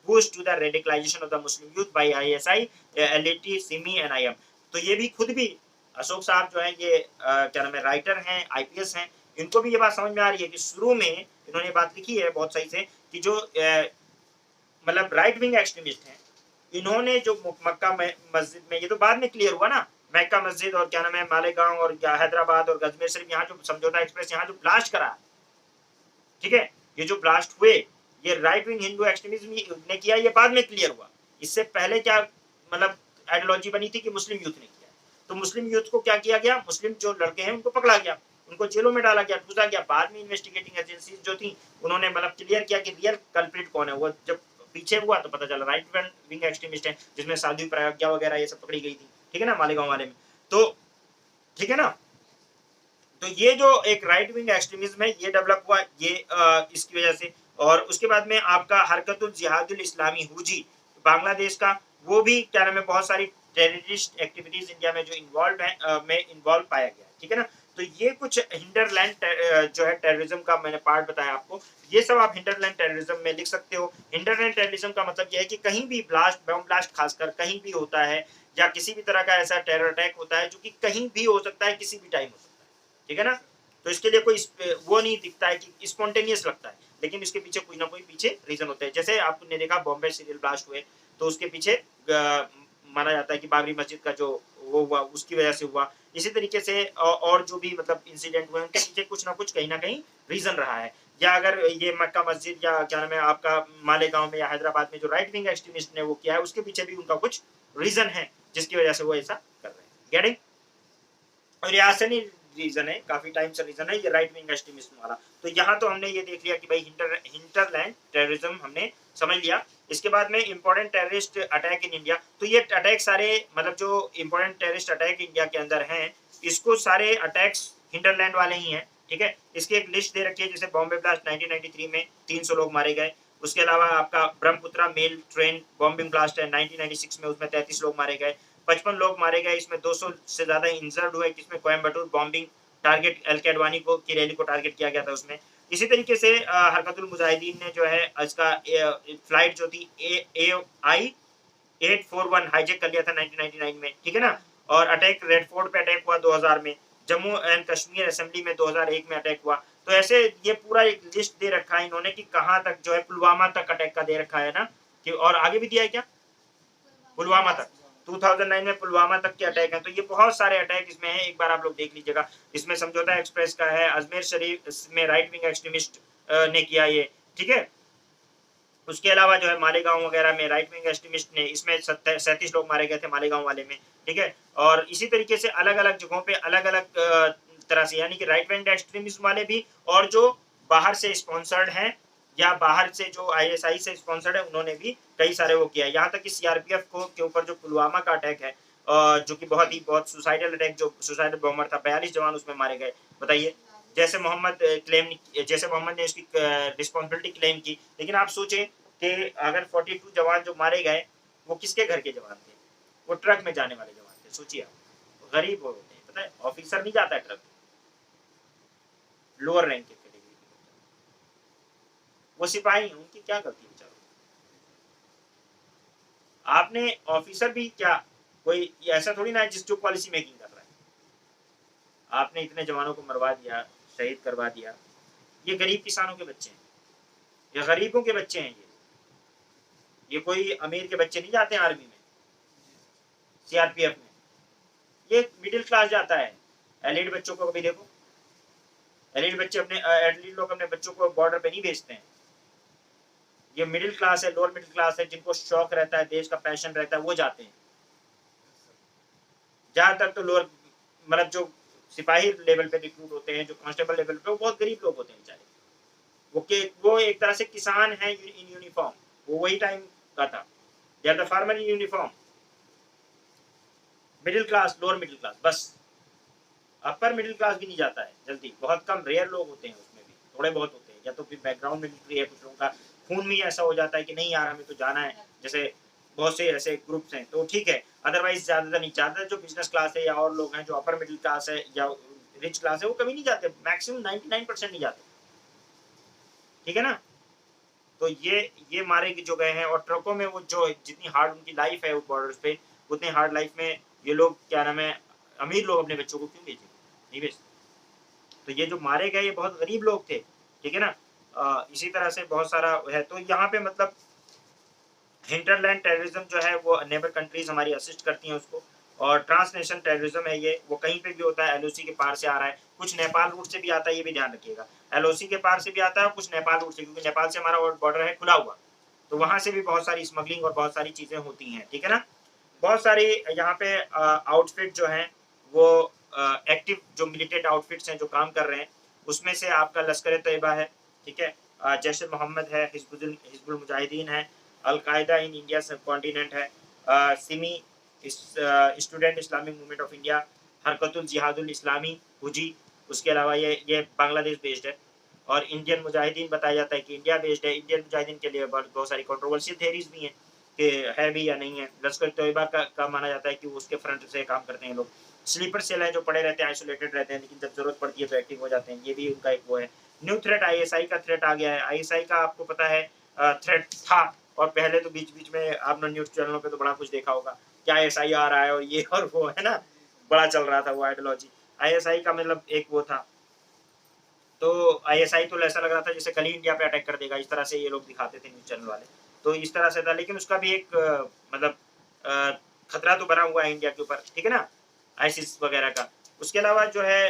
boost to the radicalization of the Muslim youth by ISI, LAT, SIMI and IM। तो ये भी खुद भी अशोक साहब जो है ये क्या नाम है, राइटर हैं, IPS हैं, इनको भी ये बात समझ में आ रही है कि शुरू में इन्होंने बात लिखी है बहुत सही से कि जो मतलब राइट विंग एक्सट्रीमिस्ट हैं, इन्होंने जो मक्का मस्जिद में, ये तो बाद में क्लियर हुआ ना, मक्का मस्जिद और क्या नाम है मालेगांव और हैदराबाद और अजमेर शरीफ, यहाँ जो समझौता एक्सप्रेस यहाँ जो ब्लास्ट करा, ठीक है, ये जो ब्लास्ट हुए ये राइट विंग हिंदू एक्सट्रीमिज्म ने किया, ये बाद में क्लियर हुआ। इससे पहले क्या मतलब आइडियोलॉजी बनी थी कि मुस्लिम यूथ ने किया, तो मुस्लिम यूथ को क्या किया गया, मुस्लिम जो लड़के हैं उनको पकड़ा गया, उनको जेलों में डाला गया, ठूसा गया। बाद में इन्वेस्टिगेटिंग एजेंसीज जो थी उन्होंने मतलब क्लियर किया कि रियल कल्प्रिट कौन है। वो जब पीछे हुआ तो पता चला राइट विंग एक्सट्रीमिस्ट है, जिसमें साध्वी प्रज्ञा वगैरह ये सब पकड़ी गई थी, ठीक है ना, मालेगांव वाले में। तो ठीक है ना, तो ये जो एक राइट विंग एक्सट्रीमिज्म है ये डेवलप हुआ ये इसकी वजह से। और उसके बाद में आपका हरकतुल जिहादुल इस्लामी हुजी बांग्लादेश का, वो भी क्या नाम है बहुत सारी टेररिस्ट एक्टिविटीज इंडिया में जो इन्वॉल्व है में इन्वॉल्व पाया गया, ठीक है ना। तो ये कुछ हिंडरलैंड जो है टेररिज्म का मैंने पार्ट बताया आपको, ये सब आप हिंडरलैंड टेररिज्म में लिख सकते हो। हिंडरलैंड टेररिज्म का मतलब यह है कि कहीं भी ब्लास्ट, बम ब्लास्ट खासकर कहीं भी होता है, या किसी भी तरह का ऐसा टेरर अटैक होता है जो कि कहीं भी हो सकता है, किसी भी टाइम हो सकता है, ठीक है ना। तो इसके लिए कोई वो नहीं दिखता है कि स्पॉन्टेनियस लगता है, लेकिन इसके पीछे कोई ना कोई पीछे रीजन होता है। जैसे आपने देखा बॉम्बे सीरियल ब्लास्ट हुए तो उसके पीछे माना जाता है कि बाबरी मस्जिद का जो वो हुआ उसकी वजह से हुआ। इसी तरीके से और जो भी मतलब इंसिडेंट हुए उनके पीछे कुछ ना कुछ कहीं ना कहीं रीजन रहा है। या अगर ये मक्का मस्जिद या क्या नाम है आपका मालेगांव में या हैदराबाद में जो राइट विंग एक्सट्रीमिस्ट ने वो किया है उसके पीछे भी उनका कुछ रीजन है जिसकी वजह से वो ऐसा कर रहे हैं। गेटिंग? और ये आसनी रीजन है, काफी टाइम से रीजन है ये राइट विंग एक्सट्रीमिज्म वाला। तो यहाँ तो हमने ये देख लिया कि भाई हिंटरलैंड टेररिज्म हमने समझ लिया। इसके बाद में important terrorist attack in India, तो ये अटैक सारे मतलब जो इंपॉर्टेंट टेररिस्ट अटैक इंडिया के अंदर हैं इसको सारे अटैक्स हिंटरलैंड वाले ही हैं, ठीक है। इसकी एक लिस्ट दे रखी है, जैसे बॉम्बे ब्लास्ट 1993 में 300 लोग मारे गए। उसके अलावा आपका Brahmaputra mail train bombing blast है 1996 में, उसमें 33 लोग मारे गए, 55 लोग मारे गए, इसमें 200 से ज्यादा इंजर्ड हुए, जिसमें Coimbatore bombing target LK. Advani को की रैली को टारगेट किया गया था उसमें। इसी तरीके से हरकतुल मुजाहिदीन ने जो है इसका फ्लाइट जो थी AI 841 हाईजैक कर लिया था 1999 में, ठीक है ना। और अटैक रेड फोर्ट पे अटैक हुआ 2000 में, जम्मू एंड कश्मीर असेंबली में 2001 में अटैक हुआ। तो ऐसे ये पूरा एक लिस्ट दे रखा है इन्होंने कि कहाँ तक जो है पुलवामा तक अटैक का दे रखा है ना, कि और आगे भी दिया है क्या पुलवामा तक, 2009 में पुलवामा तक के अटैक हैं। तो ये बहुत सारे अटैक इसमें हैं, एक बार आप लोग देख लीजिएगा। इसमें समझौता एक्सप्रेस का है, अजमेर शरीफ में राइट विंग एक्सट्रीमिस्ट ने किया ये, ठीक है। उसके अलावा जो है मालेगांव वगैरह में राइट विंग एक्सट्रीमिस्ट ने, इसमें 37 लोग मारे गए थे मालेगांव वाले में, ठीक है। और इसी तरीके से अलग अलग जगहों पे अलग अलग तरह से, यानी कि राइट विंग एक्सट्रीमिज्म वाले भी और जो बाहर से स्पॉन्सर्ड हैं या बाहर से जो ISI से स्पॉन्सर्ड है उन्होंने भी कई सारे वो किया। यहाँ तक कि CRPF को के ऊपर जो पुलवामा का अटैक है जो कि बहुत सुसाइडल अटैक, जो सुसाइडल बॉम्बर था, 42 जवान उसमें मारे गए। बताइए, जैसे मोहम्मद ने उसकी रिस्पॉन्सिबिलिटी क्लेम की, लेकिन आप सोचें कि अगर 42 जवान जो मारे गए वो किसके घर के जवान थे, वो ट्रक में जाने वाले जवान थे। सोचिए आप, गरीब वो होते हैं, पता है ऑफिसर नहीं जाता है ट्रक, लोअर रैंक के कैटेगरी, वो सिपाही हैं, उनकी क्या गलती बेचारों। आपने ऑफिसर भी क्या कोई ऐसा थोड़ी ना है जिस जो पॉलिसी मेकिंग कर रहा है, आपने इतने जवानों को मरवा दिया, शहीद करवा दिया। ये गरीब किसानों के बच्चे हैं, ये गरीबों के बच्चे हैं, ये कोई अमीर के बच्चे नहीं जाते हैं आर्मी में, CRPF में। ये मिडिल क्लास जाता है। एलिट बच्चों को कभी देखो, एलिट बच्चे अपने एलिट लोग अपने बच्चों को बॉर्डर पे नहीं भेजते हैं। ये मिडिल क्लास है, लोअर मिडिल क्लास है, जिनको शौक रहता है, देश का पैशन रहता है, वो जाते हैं ज्यादातर। तो लोअर मतलब जो सिपाही लेवल पे रिक्रूट होते हैं, जो कांस्टेबल लेवल पे, वो बहुत गरीब लोग होते हैं बेचारे। वो एक तरह से किसान है इन यूनिफॉर्म, वो वही टाइम का था, they are the farmer in uniform. Middle class, lower middle class, बस अपर मिडिल क्लास भी नहीं जाता है जल्दी, बहुत कम, रेयर लोग होते हैं उसमें भी, थोड़े बहुत होते हैं, या तो फिर बैकग्राउंड मिलिट्री है, कुछ लोगों का खून में ऐसा हो जाता है कि नहीं यार हमें तो जाना है, जैसे बहुत से ऐसे ग्रुप्स हैं, तो ठीक है। अदरवाइज ज्यादातर नहीं, ज्यादातर जो बिजनेस क्लास है या और लोग हैं जो अपर मिडिल क्लास है या रिच क्लास है वो कभी नहीं जाते, मैक्सिमम 99% नहीं जाते, ठीक है ना। तो ये मारे जो गए हैं, और ट्रकों में वो जो जितनी हार्ड उनकी लाइफ है बॉर्डर्स पे, उतनी हार्ड लाइफ में ये लोग क्या नाम है अमीर लोग अपने बच्चों को क्यों भेजेंगे, नहीं भेजते। तो ये जो मारे गए ये बहुत गरीब लोग थे, ठीक है ना। इसी तरह से बहुत सारा है। तो यहाँ पे मतलब हिंटरलैंड टेररिज्म जो है वो नेबर कंट्रीज हमारी असिस्ट करती हैं उसको, और ट्रांसनेशनल टेररिज्म है ये, वो कहीं पे भी होता है, एलओसी के पार से आ रहा है, कुछ नेपाल रूट से भी आता है, ये भी ध्यान रखिएगा। एलओसी के पार से भी आता है, कुछ नेपाल रूट से, क्योंकि नेपाल से हमारा बॉर्डर है खुला हुआ, तो वहां से भी बहुत सारी स्मगलिंग और बहुत सारी चीजें होती हैं, ठीक है ना। बहुत सारी यहाँ पे आउटफिट जो हैं वो एक्टिव जो मिलिटेंट आउटफिट्स हैं जो काम कर रहे हैं, उसमें से आपका लश्कर तैयबा है, ठीक है, जैश ए मोहम्मद है, हिजबुल मुजाहिदीन है, Al Qaeda in India subcontinent है, SIMI Student Islamic Movement of India, Harkatul Jihadul Islami HuJI, उसके अलावा ये बांग्लादेश बेस्ड है, और इंडियन मुजाहिदीन बताया जाता है कि इंडिया बेस्ड है। इंडियन मुजाहिदीन के लिए बहुत सारी कंट्रोवर्शियल थेरीज भी हैं कि है भी या नहीं है। लश्कर तैयबा का माना जाता है कि उसके फ्रंट से काम करते हैं लोग। स्लीपर सेल है जो पड़े रहते हैं, आइसोलेटेड रहते हैं, लेकिन जब जरूरत पड़ती है तो एक्टिव हो जाते हैं, ये भी उनका एक वो है। न्यू थ्रेट आईएसआई का थ्रेट आ गया है। आईएसआई का आपको पता है थ्रेट था, और पहले तो बीच बीच में आपने न्यूज चैनलों पे तो बड़ा कुछ देखा होगा, क्या आईएसआई आ रहा है और ये और वो, है ना, बड़ा चल रहा था वो आइडियोलॉजी। आईएसआई का मतलब एक वो था, तो आईएसआई तो ऐसा लग रहा था जैसे कल ही इंडिया पे अटैक कर देगा, इस तरह से ये लोग दिखाते थे न्यूज चैनल वाले, तो इस तरह से था। लेकिन उसका भी एक मतलब खतरा तो बना हुआ है इंडिया के ऊपर, ठीक है ना, आईसिस वगैरह का। उसके अलावा जो है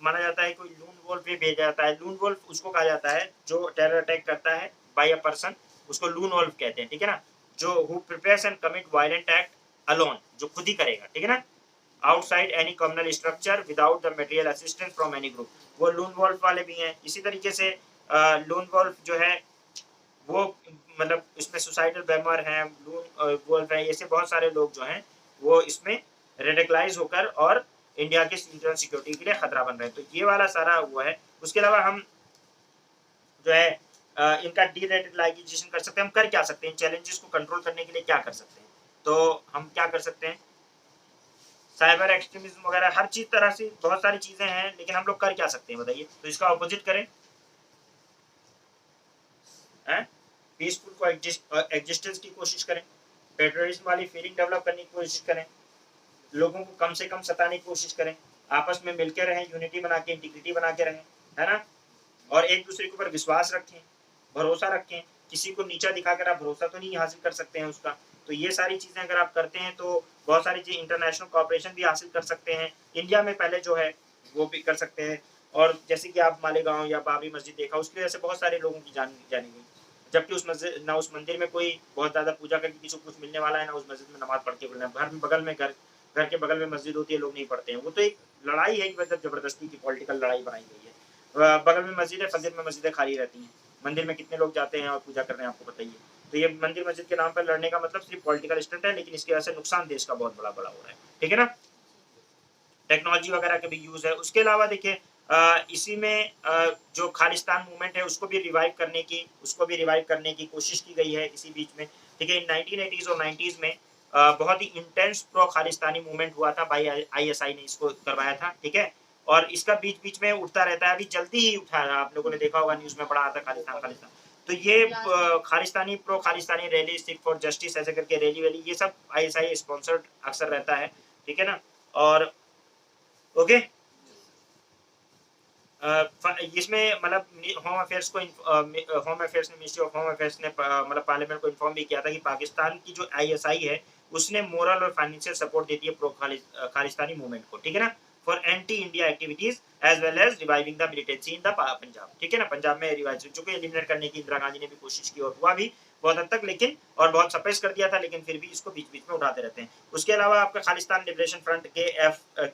माना जाता है कोई लून वोल्फ भी भेजा जाता है। लून वोल्फ उसको कहा जाता है जो टेरर अटैक करता है बाय अ पर्सन, उसको लून वोल्फ कहते हैं, ठीक है ना, जो who prepares and commit violent act alone, जो खुद ही करेगा, ठीक है ना, outside any communal structure without the material assistance from any group, वो लून वॉल्फ वाले भी हैं। इसी तरीके से लून वॉल्फ जो है वो मतलब इसमें सुसाइडल बैमर हैं, लून वॉल्फ है, ऐसे बहुत सारे लोग जो हैं वो इसमें रेडिकलाइज होकर और इंडिया की इंटरनल सिक्योरिटी के लिए खतरा बन रहे हैं, तो ये वाला सारा हुआ है। उसके अलावा हम जो है इनका डीरेडिकलाइजेशन कर सकते हैं। हम कर क्या सकते हैं, चैलेंजेस को कंट्रोल करने के लिए क्या कर सकते हैं, तो हम क्या कर सकते हैं, साइबर एक्सट्रीमिज्म वगैरह हर चीज तरह से बहुत सारी चीजें हैं, लेकिन हम लोग कर क्या सकते हैं बताइए, तो इसका ऑपोजिट करें, पीसफुल को एग्जिस्टेंस की कोशिश करें, पेट्रियटिज्म वाली फीलिंग डेवलप करने की कोशिश करें, लोगों को कम से कम सताने की कोशिश करें, आपस में मिलकर रहें, यूनिटी बना के, इंटीग्रिटी बना के रहें, है ना, और एक दूसरे के ऊपर विश्वास रखें, भरोसा रखें। किसी को नीचा दिखाकर आप भरोसा तो नहीं हासिल कर सकते हैं उसका, तो ये सारी चीजें अगर आप करते हैं तो बहुत सारी चीज इंटरनेशनल कॉपरेशन भी हासिल कर सकते हैं। इंडिया में पहले जो है वो भी कर सकते हैं, और जैसे कि आप मालेगांव या बाबरी मस्जिद देखा, उसकी वजह से बहुत सारे लोगों की जान जानी गई, जबकि उस मस्जिद ना उस मंदिर में कोई बहुत ज्यादा पूजा करके किसी को कुछ मिलने वाला है, ना उस मस्जिद में नमाज पढ़ के बोलना, घर में बगल में घर के बगल में मस्जिद होती है, लोग नहीं पढ़ते हैं। वो तो एक लड़ाई है कि मतलब जबरदस्ती की पॉलिटिकल लड़ाई बनाई गई है। बगल में मस्जिद है, फजर में मस्जिदें खाली रहती हैं, मंदिर में कितने लोग जाते हैं और पूजा करने हैं आपको बताइए। तो ये मंदिर मस्जिद के नाम पर लड़ने का मतलब सिर्फ पॉलिटिकल स्टंट है, लेकिन इसकी वजह से नुकसान देश का बहुत बड़ा बड़ा हो रहा है, ठीक है ना, टेक्नोलॉजी वगैरह के भी यूज है। उसके अलावा देखिए इसी में जो खालिस्तान मूवमेंट है उसको भी रिवाइव करने की कोशिश की गई है इसी बीच में, ठीक है। 1980s और 90s में बहुत ही इंटेंस प्रो खालिस्तानी मूवमेंट हुआ था, भाई आईएसआई ने इसको करवाया था, ठीक है, और इसका बीच बीच में उठता रहता है, अभी जल्दी ही उठा है, आप लोगों ने देखा होगा न्यूज में बड़ा आता खालिस्तान खालिस्तान। तो ये Khalistani pro Khalistani rally, Sikh for justice ऐसे करके रैली वैली, ये सब आईएसआई स्पॉन्सर्ड अक्सर रहता है, ठीक है ना। और ओके इसमें मतलब होम अफेयर्स को होम अफेयर्स ने मिनिस्ट्री ऑफ होम अफेयर्स ने मतलब पार्लियामेंट को इन्फॉर्म भी किया था कि पाकिस्तान की जो आईएसआई है उसने मोरल और फाइनेंशियल सपोर्ट देती है प्रो खालिस्तानी मूवमेंट को, ठीक है ना, for anti India activities as well as reviving the militancy in the Punjab, ठीक है ना, पंजाब में रिवाइव जो एलिमिनेट करने की इंदिरा गांधी ने भी कोशिश की और हुआ भी बहुत हद तक, लेकिन और बहुत सप्रेस कर दिया था, लेकिन फिर भी इसको बीच बीच में उठाते रहते हैं। उसके अलावा आपका खालिस्तान लिबरेशन फ्रंट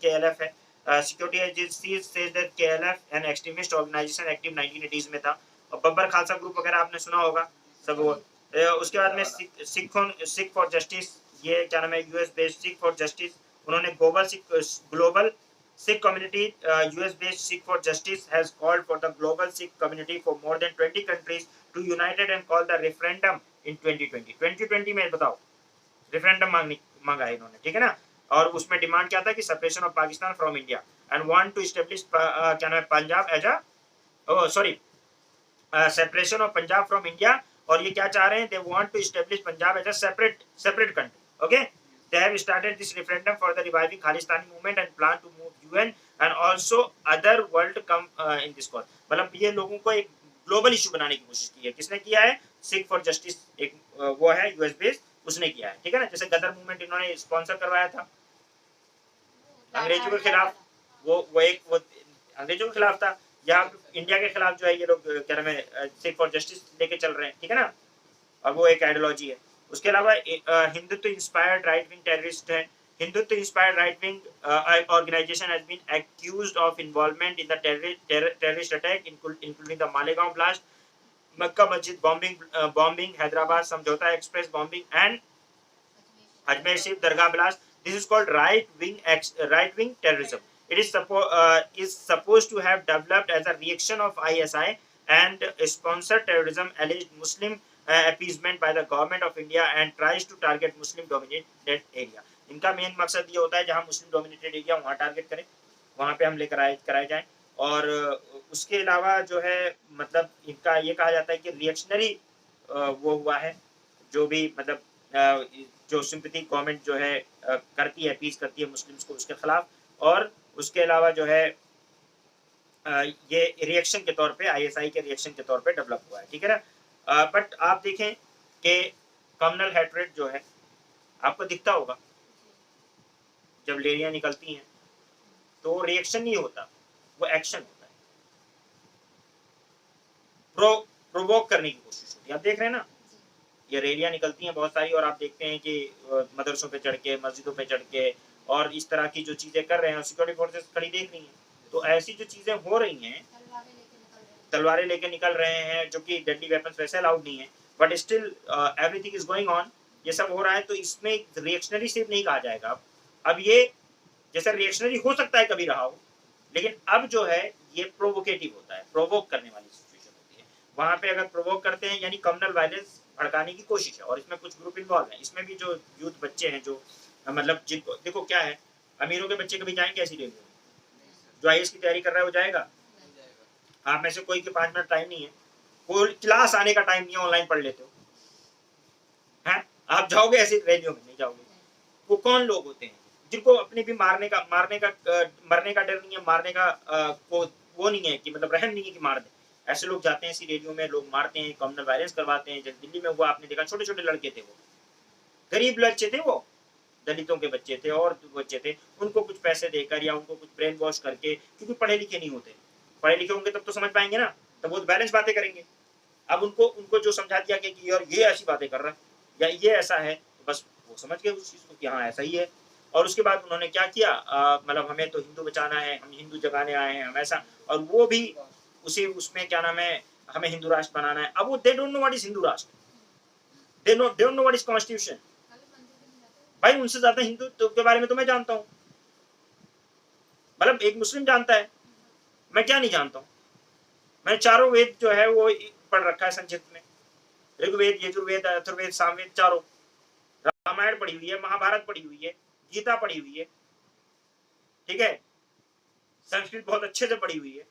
KLF है, security agencies says that KLF an extremist organisation active 1980s में था, और बब्बर खालसा ग्रुप वगैरह आपने सुना होगा सब वो। उसके बाद में सिख फॉर जस्टिस, ये क्या नाम है, US based Sikh for justice, उन्होंने global Sikh community, US-based Sikh for Justice has called for the global Sikh community for more than 20 countries to united and call the referendum in 2020। 2020 में बताओ referendum मांगा है इन्होंने, ठीक है ना, और उसमें डिमांड क्या था कि separation of Pakistan from India and want to establish क्या नाम है Punjab as a sorry separation of Punjab from India, और ये क्या चाह रहे हैं, they want to establish Punjab as a separate country, okay. They have started this referendum for the reviving Khalistani movement and plan to move UN and also other world come in this cause। मतलब ये लोगों को एक global issue बनाने की कोशिश की है, किसने किया है, सिख फॉर जस्टिस एक वो है यूएस बेस्ड, उसने किया है, ठीक है ना, जैसे गदर मूवमेंट इन्होंने स्पॉन्सर करवाया था, अंग्रेजों के खिलाफ वो अंग्रेजों के खिलाफ था। यहाँ इंडिया के खिलाफ जो है ये लोग क्या नाम है सिर्फ फॉर जस्टिस लेके चल रहे हैं, ठीक है ना। और वो एक आइडियोलॉजी है। उसके अलावा Hindutva inspired right wing terrorist है। Hindutva inspired right wing organization has been accused of involvement in the terrorist attack including the Malegaon blast, Makkah Masjid bombing, Hyderabad Samjhota Express bombing and Ajmer Shif Dargah blast. This is called right wing terrorism. It is supposed to have developed as a reaction of ISI and sponsored terrorism, alleged Muslim appeasement by the government of India and tries to target Muslim dominated area. इनका main मकसद ये होता है जहाँ Muslim dominated area वहाँ target करें, वहाँ पे हमले कराए जाएं। और उसके अलावा जो है मतलब इनका ये कहा जाता है कि रिएक्शनरी वो हुआ है, जो भी मतलब जो सिंपैथी गवर्नमेंट जो है करती है, पीस करती है मुस्लिम्स को उसके खिलाफ। और उसके अलावा जो है ये रिएक्शन के तौर पे आईएसआई के रिएक्शन के तौर पे डेवलप हुआ है, ठीक है ना। बट आप देखें कि कम्युनल हेट्रेड जो है आपको दिखता होगा, जब लेरियां निकलती हैं तो रिएक्शन नहीं होता, वो एक्शन होता है, प्रोवोक करने की कोशिश होती है। आप देख रहे हैं ना, ये रैलियां निकलती हैं बहुत सारी और आप देखते हैं कि मदरसों पे चढ़ के, मस्जिदों पे चढ़ के और इस तरह की जो चीजें कर रहे हैं, सिक्योरिटी फोर्सेस खड़ी देख रही हैं। तो ऐसी जो चीजें हो रही हैं, तलवारें लेके निकल रहे हैं, जो कि डेडली वेपन्स वैसे अलाउड नहीं है, but still everything is going on, ये सब हो रहा है। तो इसमें रिएक्शनरी सिर्फ नहीं कहा जाएगा। अब ये जैसे रिएक्शनरी हो सकता है कभी रहा हो, लेकिन अब जो है ये प्रोवोकेटिव होता है, प्रोवोक करने वाली सिचुएशन होती है। वहां पे अगर प्रोवोक करते हैं यानी कम्युनल वायलेंस भड़काने की कोशिश है, और इसमें कुछ ग्रुप इन्वॉल्व हैं। इसमें भी जो यूथ बच्चे हैं, जो मतलब जिनको देखो क्या है, अमीरों के बच्चे कभी जाएंगे ऐसी रैली में? जो आईएएस की तैयारी कर रहा है वो जाएगा? आप में से कोई के 5 मिनट टाइम नहीं है, कोई क्लास आने का टाइम नहीं है, ऑनलाइन पढ़ लेते हो हैं, आप जाओगे ऐसी रैलियों में? नहीं जाओगे। वो कौन लोग होते हैं जिनको अपने भी मरने का डर नहीं है, मारने का वो नहीं है कि मतलब रहम नहीं है कि मार दे। ऐसे लोग जाते हैं ऐसी रैलियों में, लोग मारते हैं, कम्युनल वायलेंस करवाते हैं। जब दिल्ली में हुआ आपने देखा, छोटे छोटे लड़के थे, वो गरीब बच्चे थे, वो दलितों के बच्चे थे और बच्चे थे, उनको कुछ पैसे देकर या उनको कुछ ब्रेन वॉश करके, क्योंकि पढ़े लिखे नहीं होते, पढ़े लिखे होंगे तब तो समझ पाएंगे ना, तब वो बैलेंस बातें करेंगे। अब उनको जो समझा दिया गया कि यार ये ऐसी बातें कर रहा है या ये ऐसा है, तो बस वो समझ गए उस चीज को कि हाँ ऐसा ही है। और उसके बाद उन्होंने क्या किया, मतलब हमें तो हिंदू बचाना है, हम हिंदू जगाने आए हैं, हम ऐसा, और वो भी उसी उसमें क्या नाम है, हमें हिंदू राष्ट्र बनाना है। अब वो they don't know what is Hindu Rashtra, they don't know what is constitution. भाई उनसे ज्यादा हिंदू के बारे में तो मैं जानता हूँ, मतलब एक मुस्लिम जानता है, मैं क्या नहीं जानता हूँ। मैंने चारों वेद जो है वो पढ़ रखा है संक्षिप्त में, ऋग्वेद, यजुर्वेद, अथर्ववेद, सामवेद, चारों। रामायण पढ़ी हुई है, महाभारत पढ़ी हुई है, गीता पढ़ी हुई है, ठीक है, संस्कृत बहुत अच्छे से पढ़ी हुई है।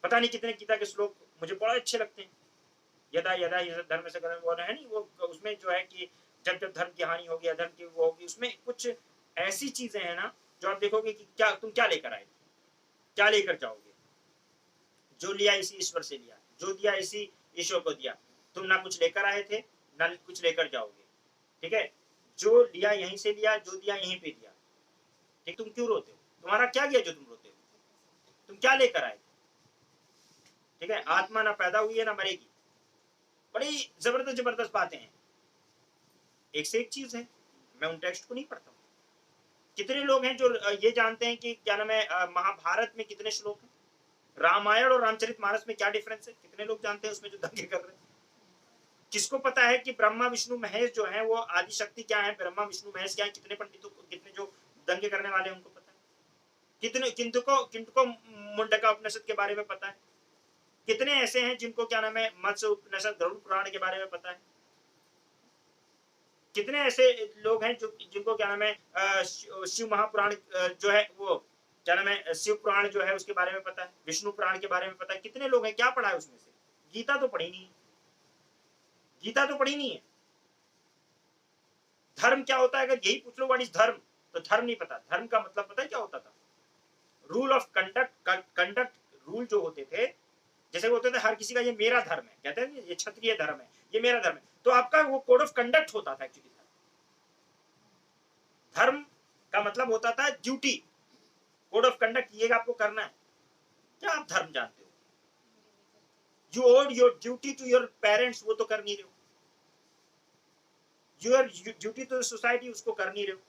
पता नहीं कितने गीता के श्लोक मुझे बड़े अच्छे लगते हैं। यदा यदा धर्म से कर्म, वो है नहीं, वो उसमें जो है कि जब जब धर्म की हानि होगी, अधर्म की वो होगी, उसमें कुछ ऐसी चीजें हैं ना जो आप देखोगे कि क्या तुम क्या लेकर आए, क्या लेकर जाओगे। जो लिया इसी ईश्वर से लिया, जो दिया इसी ईश्वर को दिया। तुम ना कुछ लेकर आए थे ना कुछ लेकर जाओगे, ठीक है। जो लिया यहीं से लिया, जो दिया यहीं पे दिया, ठीक। तुम क्यों रोते हो? तुम्हारा क्या किया जो तुम रोते हो? तुम क्या लेकर आए, ठीक है। आत्मा ना पैदा हुई है ना मरेगी। बड़ी जबरदस्त बातें हैं, एक से एक चीज है। मैं उन टेक्स्ट को नहीं पढ़ता हूँ। कितने लोग हैं जो ये जानते हैं कि क्या नाम है, महाभारत में कितने श्लोक हैं, रामायण और रामचरितमानस में क्या डिफरेंस है, कितने लोग जानते हैं उसमें जो दंगे कर रहे हैं। किसको पता है कि ब्रह्मा विष्णु महेश जो है वो आदि शक्ति क्या है, ब्रह्मा विष्णु महेश क्या है? कितने पंडितों को, कितने जो दंगे करने वाले हैं उनको पता है। किंतु को मुंडका उपनिषद के बारे में पता है। कितने ऐसे हैं जिनको क्या नाम है, मत्स्य उपनिषद, गरुड़ पुराण के बारे में पता है। कितने ऐसे लोग हैं जो जिनको क्या नाम है, शिव महापुराण जो है वो क्या नाम है, शिव पुराण जो है उसके बारे में पता है, विष्णु पुराण के बारे में पता है। कितने लोग हैं, क्या पढ़ा है उसमें से? गीता तो पढ़ी नहीं है, गीता तो पढ़ी नहीं है। धर्म क्या होता है अगर यही पूछ लो व्हाट इज धर्म, तो धर्म नहीं पता। धर्म का मतलब पता है क्या होता था? रूल ऑफ कंडक्ट रूल जो होते थे, जैसे होते थे हर किसी का ये मेरा धर्म है, कहते हैं ये क्षत्रिय धर्म है, ये मेरा धर्म है, तो आपका वो कोड ऑफ कंडक्ट होता था एक्चुअली। धर्म का मतलब होता था ड्यूटी, कोड ऑफ कंडक्ट, ये आपको करना है। क्या आप धर्म जानते हो? You owed your duty to your parents, वो तो कर नहीं रहे हो। योर ड्यूटी टू सोसाइटी, उसको कर नहीं रहे हो,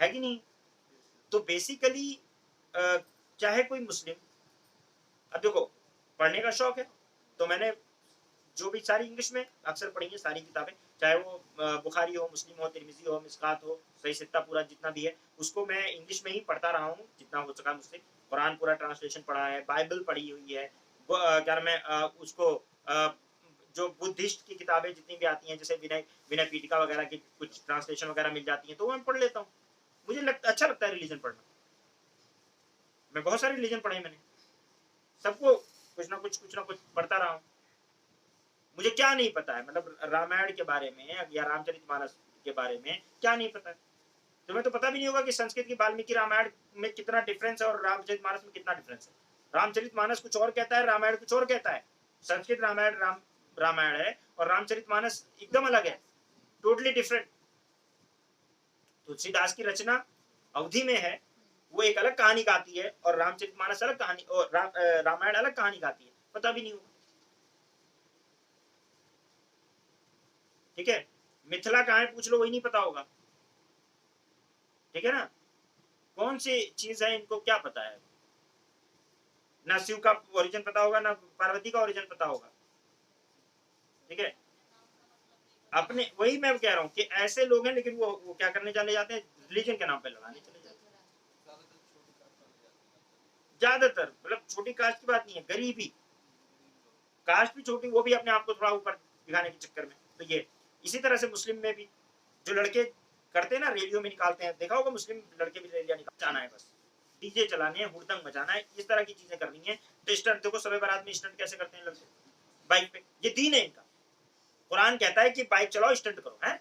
है कि नहीं? तो बेसिकली चाहे कोई मुस्लिम, अब देखो पढ़ने का शौक है तो मैंने जो भी सारी इंग्लिश में अक्सर पढ़ी है सारी किताबें, चाहे वो बुखारी हो, मुस्लिम हो, तिरमिजी हो, मिस्कात हो, सही सित्ता पूरा जितना भी है, उसको मैं इंग्लिश में ही पढ़ता रहा हूँ जितना हो सका मुझसे। कुरान पूरा ट्रांसलेशन पढ़ा है, बाइबल पढ़ी हुई है, क्या नाम है उसको जो बुद्धिस्ट की किताबें जितनी भी आती हैं, जैसे विनय विनय पीठिका वगैरह की कुछ ट्रांसलेशन वगैरह मिल जाती हैं तो वो मैं पढ़ लेता हूँ। मुझे अच्छा लगता है रिलीजन पढ़ना। मैं बहुत सारे रिलीजन पढ़े, मैंने सबको कुछ ना कुछ पढ़ता रहा हूँ। मुझे क्या नहीं पता है, मतलब रामायण के बारे में या रामचरितमानस के बारे में क्या नहीं पता है। तुम्हें तो पता भी नहीं होगा कि संस्कृत की वाल्मीकि रामायण में कितना डिफरेंस है और रामचरितमानस में कितना डिफरेंस है। रामचरितमानस कुछ और कहता है, रामायण कुछ और कहता है। संस्कृत रामायण रामायण है और रामचरितमानस एकदम अलग है, टोटली डिफरेंट। तुलसीदास की रचना अवधि में है, वो एक अलग कहानी गाती है, और रामचरितमानस अलग कहानी, और रामायण अलग कहानी गाती है, पता भी नहीं होगा। ठीक है, मिथिला कहाँ है पूछ लो, वही नहीं पता होगा। ठीक है ना, कौन सी चीज है इनको क्या पता है? ना शिव का ओरिजिन पता होगा, ना पार्वती का ओरिजिन पता होगा। ठीक है, अपने वही मैं कह रहा हूँ कि ऐसे लोग हैं, लेकिन वो क्या करने चले जाते हैं, रिलीजन के नाम पे लड़ाने चले जाते हैं। ज्यादातर, मतलब छोटी कास्ट की बात नहीं है, गरीबी कास्ट भी छोटी, वो भी अपने आप को थोड़ा ऊपर दिखाने के चक्कर में। तो ये इसी तरह से मुस्लिम में भी जो लड़के करते हैं ना, रेडियो में निकालते हैं, देखा होगा मुस्लिम लड़के भी रेडियो निकालना है, बस डीजे चलाने हैं, हुड़दंग मचाना है, इस तरह की चीजें करनी है। तो स्टंट देखो, सबे बारात में स्टंट कैसे करते हैं लड़के बाइक पे, ये दीन है इनका। कुरान कहता है कि बाइक चलाओ, स्टंट करो, है?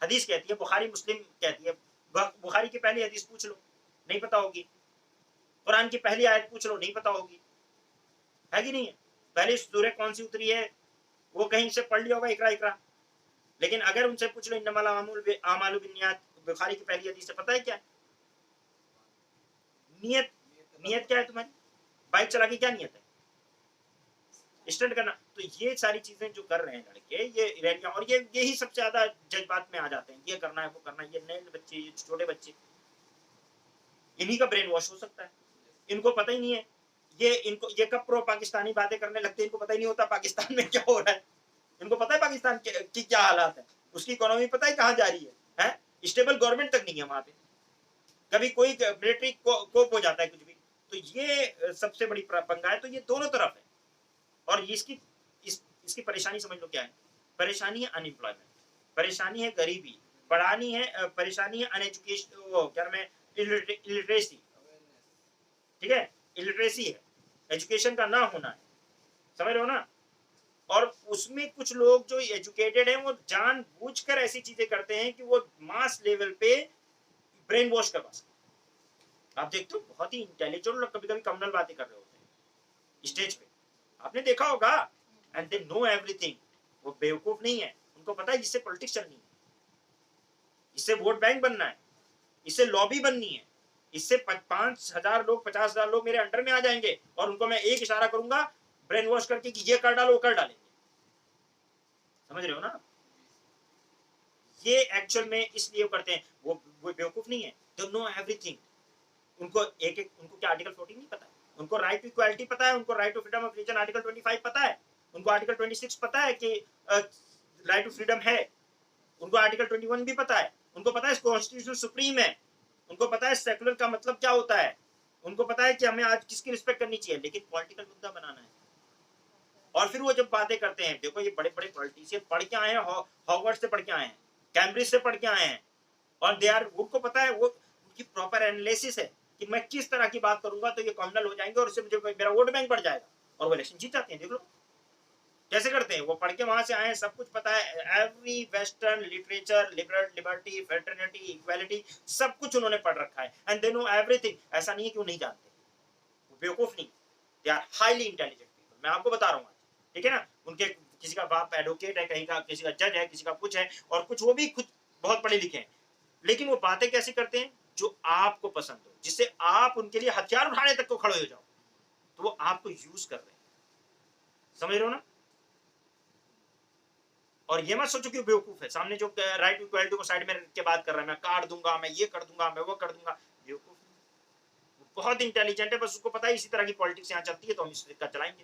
हदीस कहती है, बुखारी मुस्लिम कहती है। बुखारी की पहली हदीस पूछ लो, नहीं पता होगी। कुरान की पहली आयत पूछ लो, नहीं पता होगी, है कि नहीं है? पहली सूरह कौन सी उतरी है वो कहीं से पढ़ लिया होगा, इकरा इकरा। लेकिन अगर उनसे पूछ लो इन्नमल आमालु बिन्नियात, बुखारी की पहली हदीस से पता है क्या? नियत, नियत क्या है तुम्हारी? बाइक चला के क्या नियत है? स्टंट करना। तो ये सारी चीजें जो कर रहे हैं लड़के, ये रैलियां, और यही सबसे ज्यादा जज्बात में आ जाते हैं, ये करना है, वो करना है। ये नए बच्चे, ये छोटे बच्चे, इन्हीं का ब्रेन वॉश हो सकता है। इनको पता ही नहीं है, ये कब प्रो पाकिस्तानी बातें करने लगते हैं, इनको पता ही नहीं होता पाकिस्तान में क्या हो रहा है। इनको पता है पाकिस्तान की क्या हालात है, उसकी इकोनॉमी पता है कहाँ जा रही है? स्टेबल गवर्नमेंट तक नहीं है वहां पे, कभी कोई मिलिट्री कोप हो जाता है कुछ भी। तो ये सबसे बड़ी पंगा है। तो ये दोनों तरफ है, और इसकी परेशानी समझ लो क्या है। परेशानी है अनएम्प्लॉयमेंट, परेशानी है गरीबी, परेशानी है अनएजुकेशन, क्या मैं इलिटरेसी। ठीक है, इलिटरेसी है, एजुकेशन का ना होना है, समझ रहे हो ना? और उसमें कुछ लोग जो एजुकेटेड हैं वो जानबूझकर ऐसी चीजें करते हैं कि वो मास लेवल पे ब्रेन वॉश करवा सकते। आप देखते हो बहुत ही इंटेलिजेंट लोग कभी कभी कम्युनल बातें कर रहे होते हैं स्टेज पे, आपने देखा होगा। एंड दे नो एवरीथिंग, वो बेवकूफ नहीं है, उनको पता है जिससे पॉलिटिक्स चलनी है, इससे वोट बैंक बनना है, इससे लॉबी बननी है, इससे 5,000 लोग 50,000 लोग मेरे अंडर में आ जाएंगे और उनको मैं एक इशारा करूंगा ब्रेन वॉश करके कि ये कर डालो, वो कर डालेंगे। समझ रहे हो ना? ये एक्चुअल में इसलिए करते हैं, वो बेवकूफ नहीं है, दे नो एवरीथिंग। उनको क्या आर्टिकल 14 नहीं पता है, उनको राइट टू इक्वालिटी पता है, उनको right to freedom of religion article 25 पता है, उनको आर्टिकल 26 पता है कि राइट टू फ्रीडम है, उनको आर्टिकल 21 भी पता है, उनको पता है कॉन्स्टिट्यूशन सुप्रीम है, उनको पता है सेकुलर का मतलब क्या होता है, उनको पता है कि हमें आज किसकी रिस्पेक्ट करनी चाहिए, लेकिन पॉलिटिकल मुद्दा बनाना है। और फिर वो जब बातें करते हैं, देखो ये बड़े बड़े पॉलिटिशियन पढ़ के आए हैं, हॉवर्ड से पढ़ के आए हैं, कैम्ब्रिज से पढ़ के आए हैं, और दे आर, उनको पता है, वो उनकी प्रॉपर एनालिसिस है कि मैं किस तरह की बात करूंगा तो ये कॉम्युनल हो जाएंगे और उससे मुझे मेरा वोट बैंक बढ़ जाएगा, और वो इलेक्शन जीत जाते हैं। देख लो कैसे करते हैं, वो पढ़ के वहां से आए हैं, सब कुछ पता है, every western literature, liberty, fraternity, equality, सब कुछ उन्होंने पढ़ रखा है, एंड दे नो एवरीथिंग। ऐसा नहीं है कि वो नहीं जानते, वो बेवकूफ नहीं, they are highly intelligent people. मैं आपको बता रहा हूँ, ठीक है ना? उनके किसी का बाप एडवोकेट है, कहीं का किसी का जज है, किसी का कुछ है, और कुछ वो भी खुद बहुत पढ़े लिखे हैं, लेकिन वो बातें कैसे करते हैं जो आपको पसंद हो, जिससे आप उनके लिए हथियार उठाने तक को खड़े हो जाओ, तो वो आपको यूज कर रहे हैं, समझ रहे हो ना। और ये मत सोचो कि बेवकूफ है, सामने जो राइट इक्वालिटी को साइड में रख के बात कर रहा है, मैं काट दूंगा, मैं ये कर दूंगा, मैं वो कर दूंगा, बेवकूफ बहुत इंटेलिजेंट है, बस उसको पता है इसी तरह की पॉलिटिक्स यहाँ चलती है तो हम इस का चलाएंगे,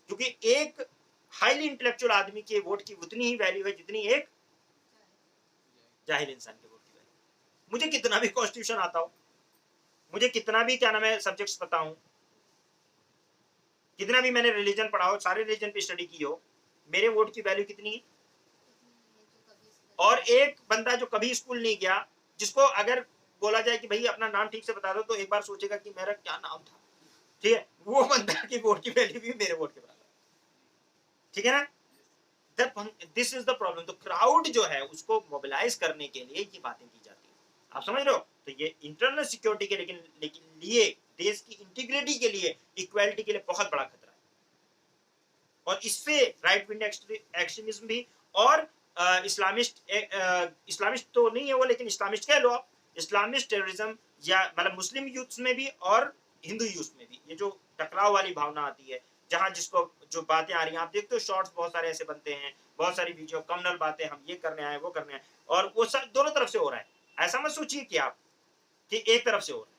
क्योंकि एक हाईली इंटेलेक्चुअल आदमी के वोट की उतनी ही वैल्यू है जितनी एक जाहिल इंसान के वोट की वैल्यू। मुझे कितना भी कॉन्स्टिट्यूशन आता हो, मुझे कितना भी क्या नाम है सब्जेक्ट्स पता हूं, कितना भी मैंने रिलीजन पढ़ा हो, सारे रिलीजन पे स्टडी की हो, मेरे वोट की वैल्यू कितनी है। और एक बंदा जो कभी स्कूल नहीं गया, जिसको अगर बोला जाए कि भाई अपना नाम ठीक से बता दो, तो एक बार सोचेगा कि मेरा क्या नाम था, ठीक है, वो बंदा की वोट की वैल्यू भी मेरे वोट के बराबर, ठीक है ना। This is the problem. तो क्राउड जो है उसको मोबिलाइज करने के लिए ये बातें की जाती है, आप समझ रहे हो। तो ये इंटरनल सिक्योरिटी के लेकिन लिए देश की इंटीग्रिटी के लिए, इक्वालिटी के लिए बहुत बड़ा खतरा है, और इससे राइट विंग एक्सट्रीमिज्म भी, और इस्लामिस्ट तो नहीं है वो, लेकिन इस्लामिस्ट कह लो आप, इस्लामिस्ट टेररिज्म, या मतलब मुस्लिम यूथ में भी और हिंदू यूथ में भी ये जो टकराव वाली भावना आती है, जहां जिसको जो बातें आ रही हैं, आप देखते हो शॉर्ट्स बहुत सारे ऐसे बनते हैं, बहुत सारी वीडियो कम्युनल बातें, हम ये करने आए वो करने आए, और वो सब दोनों तरफ से हो रहा है। ऐसा मत सोचिए कि आप कि एक तरफ से हो रहा है,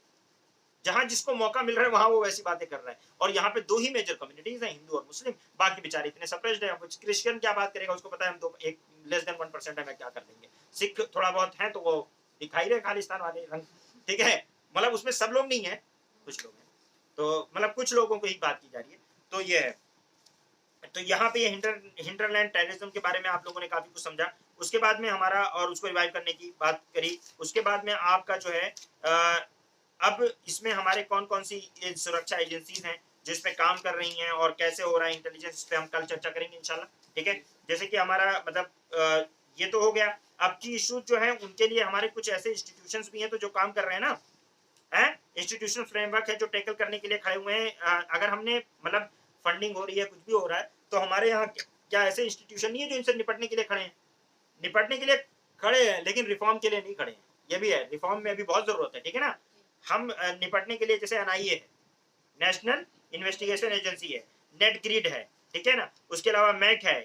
जहां जिसको मौका मिल रहा है वहां वो वैसी बातें कर रहा है। और यहाँ पे दो ही मेजर कम्युनिटीज हैं, हिंदू और मुस्लिम, बाकी बेचारे इतने सप्रेस्ड है, कुछ क्रिश्चियन क्या बात करेगा, उसको पता है हम तो एक लेस देन 1% है, मैं क्या कर देंगे। सिख थोड़ा बहुत है तो वो दिखाई रहे खालिस्तान वाले रंग, ठीक है, मतलब उसमें सब लोग नहीं है, कुछ लोग हैं, तो मतलब कुछ लोगों को ही बात की जा रही है। तो ये है, तो यहाँ पे ये हिंटरलैंड टेररिज्म के बारे में आप लोगों ने काफी कुछ समझा। उसके बाद में हमारा और उसको रिवाइव करने की बात करी। उसके बाद में आपका जो है अब इसमें हमारे कौन कौन सी सुरक्षा एजेंसीज हैं जो इस पे काम कर रही हैं और कैसे हो रहा है इंटेलिजेंस, इस पे हम कल चर्चा करेंगे इंशाल्लाह, ठीक है। जैसे कि हमारा मतलब ये तो हो गया। अब की इशू जो है उनके लिए हमारे कुछ ऐसे इंस्टीट्यूशंस भी हैं तो जो काम कर रहे हैं ना, है इंस्टीट्यूशनल फ्रेमवर्क है जो टैकल करने के लिए खड़े हुए हैं। अगर हमने मतलब फंडिंग हो रही है, कुछ भी हो रहा है, तो हमारे यहाँ क्या ऐसे इंस्टीट्यूशन नहीं है जो इनसे निपटने के लिए खड़े हैं, निपटने के लिए खड़े हैं, लेकिन रिफॉर्म के लिए नहीं खड़े हैं। ये भी है, रिफॉर्म में अभी बहुत जरूरत है, ठीक है ना। हम निपटने के लिए जैसे एनआईए है, नेशनल इन्वेस्टिगेशन एजेंसी है, नेट ग्रिड है, ठीक है ना, उसके अलावा मैक है,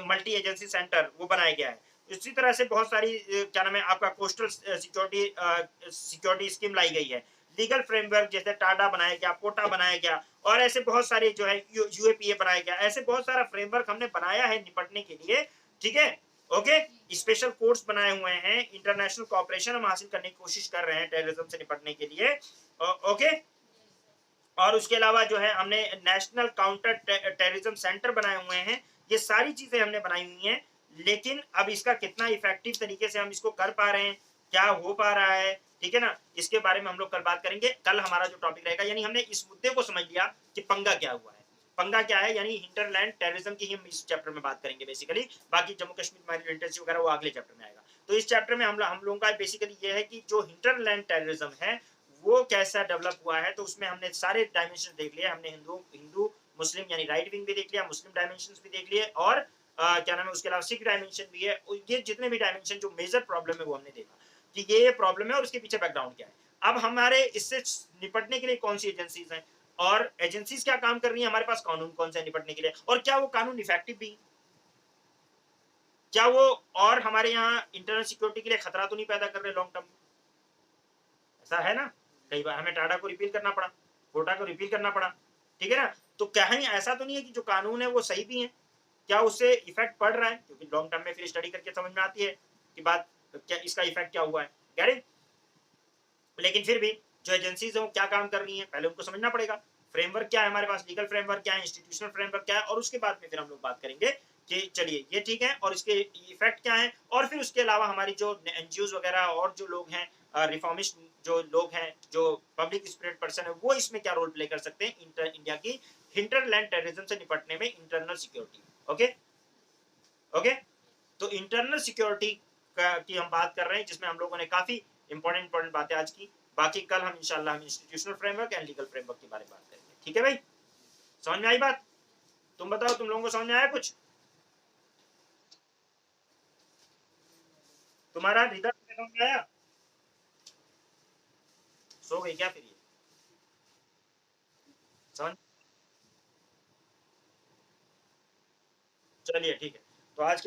मल्टी एजेंसी सेंटर वो बनाया गया है। इसी तरह से बहुत सारी क्या नाम है आपका कोस्टल सिक्योरिटी स्कीम लाई गई है, लीगल फ्रेमवर्क जैसे टाडा बनाया गया, पोटा बनाया गया, और ऐसे बहुत सारे जो है यूएपीए बनाया गया, ऐसे बहुत सारा फ्रेमवर्क हमने बनाया है निपटने के लिए, ठीक है। ओके, स्पेशल कोर्ट्स बनाए हुए हैं, इंटरनेशनल कॉपरेशन हम हासिल करने की कोशिश कर रहे हैं टेररिज्म से निपटने के लिए, ओके। और उसके अलावा जो है हमने नेशनल काउंटर टेररिज्म सेंटर बनाए हुए हैं। ये सारी चीजें हमने बनाई हुई हैं, लेकिन अब इसका कितना इफेक्टिव तरीके से हम इसको कर पा रहे हैं, क्या हो पा रहा है, ठीक है ना, इसके बारे में हम लोग कल बात करेंगे। कल हमारा जो टॉपिक रहेगा, यानी हमने इस मुद्दे को समझ लिया कि पंगा क्या हुआ है, पंगा क्या है, यानी हिंटरलैंड टेररिज्म की हम इस चैप्टर में बात करेंगे बेसिकली। बाकी जम्मू कश्मीर माइनॉरिटी वगैरह वो अगले चैप्टर में आएगा। तो इस चैप्टर में हम लोगों का बेसिकली ये है कि जो हिंटरलैंड टेररिज्म है वो कैसा डेवलप हुआ है। तो उसमें हमने सारे डायमेंशन देख लिए, हमने हिंदू मुस्लिम यानी राइट विंग भी देख लिया, मुस्लिम डायमेंशन भी देख लिए, और क्या नाम है उसके अलावा सिख डायमेंशन भी है। ये जितने भी डायमेंशन जो मेजर प्रॉब्लम है वो हमने देखा कि ये प्रॉब्लम है और उसके पीछे बैकग्राउंड क्या है। अब हमारे इससे निपटने के लिए कौन सी एजेंसीज हैं और एजेंसीज क्या काम कर रही है, हमारे पास कानून कौन सा है निपटने के लिए, और क्या वो कानून इफेक्टिव भी, क्या वो और हमारे यहाँ इंटरनल सिक्योरिटी के लिए खतरा तो नहीं पैदा कर रहे लॉन्ग टर्म। ऐसा है ना, कई बार हमें टाटा को रिपील करना पड़ा, कोटा को रिपील करना पड़ा, ठीक है ना। तो कहीं ऐसा तो नहीं है कि जो कानून है वो सही भी है, क्या उससे इफेक्ट पड़ रहा है, क्योंकि लॉन्ग टर्म में फिर स्टडी करके समझ में आती है कि बात क्या, इसका इफेक्ट क्या हुआ है, कह लेकिन फिर भी जो एजेंसीज है वो क्या काम कर रही हैं, पहले उनको समझना पड़ेगा। फ्रेमवर्क क्या है हमारे पास, लीगल फ्रेमवर्क क्या है, इंस्टीट्यूशनल फ्रेमवर्क क्या है, और उसके बाद में फिर हम लोग बात करेंगे कि चलिए ये ठीक है और इसके इफेक्ट क्या है। और फिर उसके अलावा हमारी जो एनजीओ वगैरह और जो लोग हैं, रिफॉर्मिस्ट जो लोग हैं, जो पब्लिक स्पिरिट पर्सन है, वो इसमें क्या रोल प्ले कर सकते हैं इंडिया की हिंटरलैंड टेररिज्म से निपटने में, इंटरनल सिक्योरिटी। ओके ओके, तो इंटरनल सिक्योरिटी की हम बात कर रहे हैं, जिसमें हम लोगों ने काफी इंपॉर्टेंट बातें आज की। बाकी कल हम इंशाल्लाह हम institutional framework and legal framework के बारे में बात करेंगे, ठीक है भाई। समझ में आई बात, तुम बताओ तुम लोगों को समझ में आया कुछ। तुम्हारा रिजल्ट समझ में आया? सो गई क्या फिर ये? समझ, चलिए ठीक है, तो आज के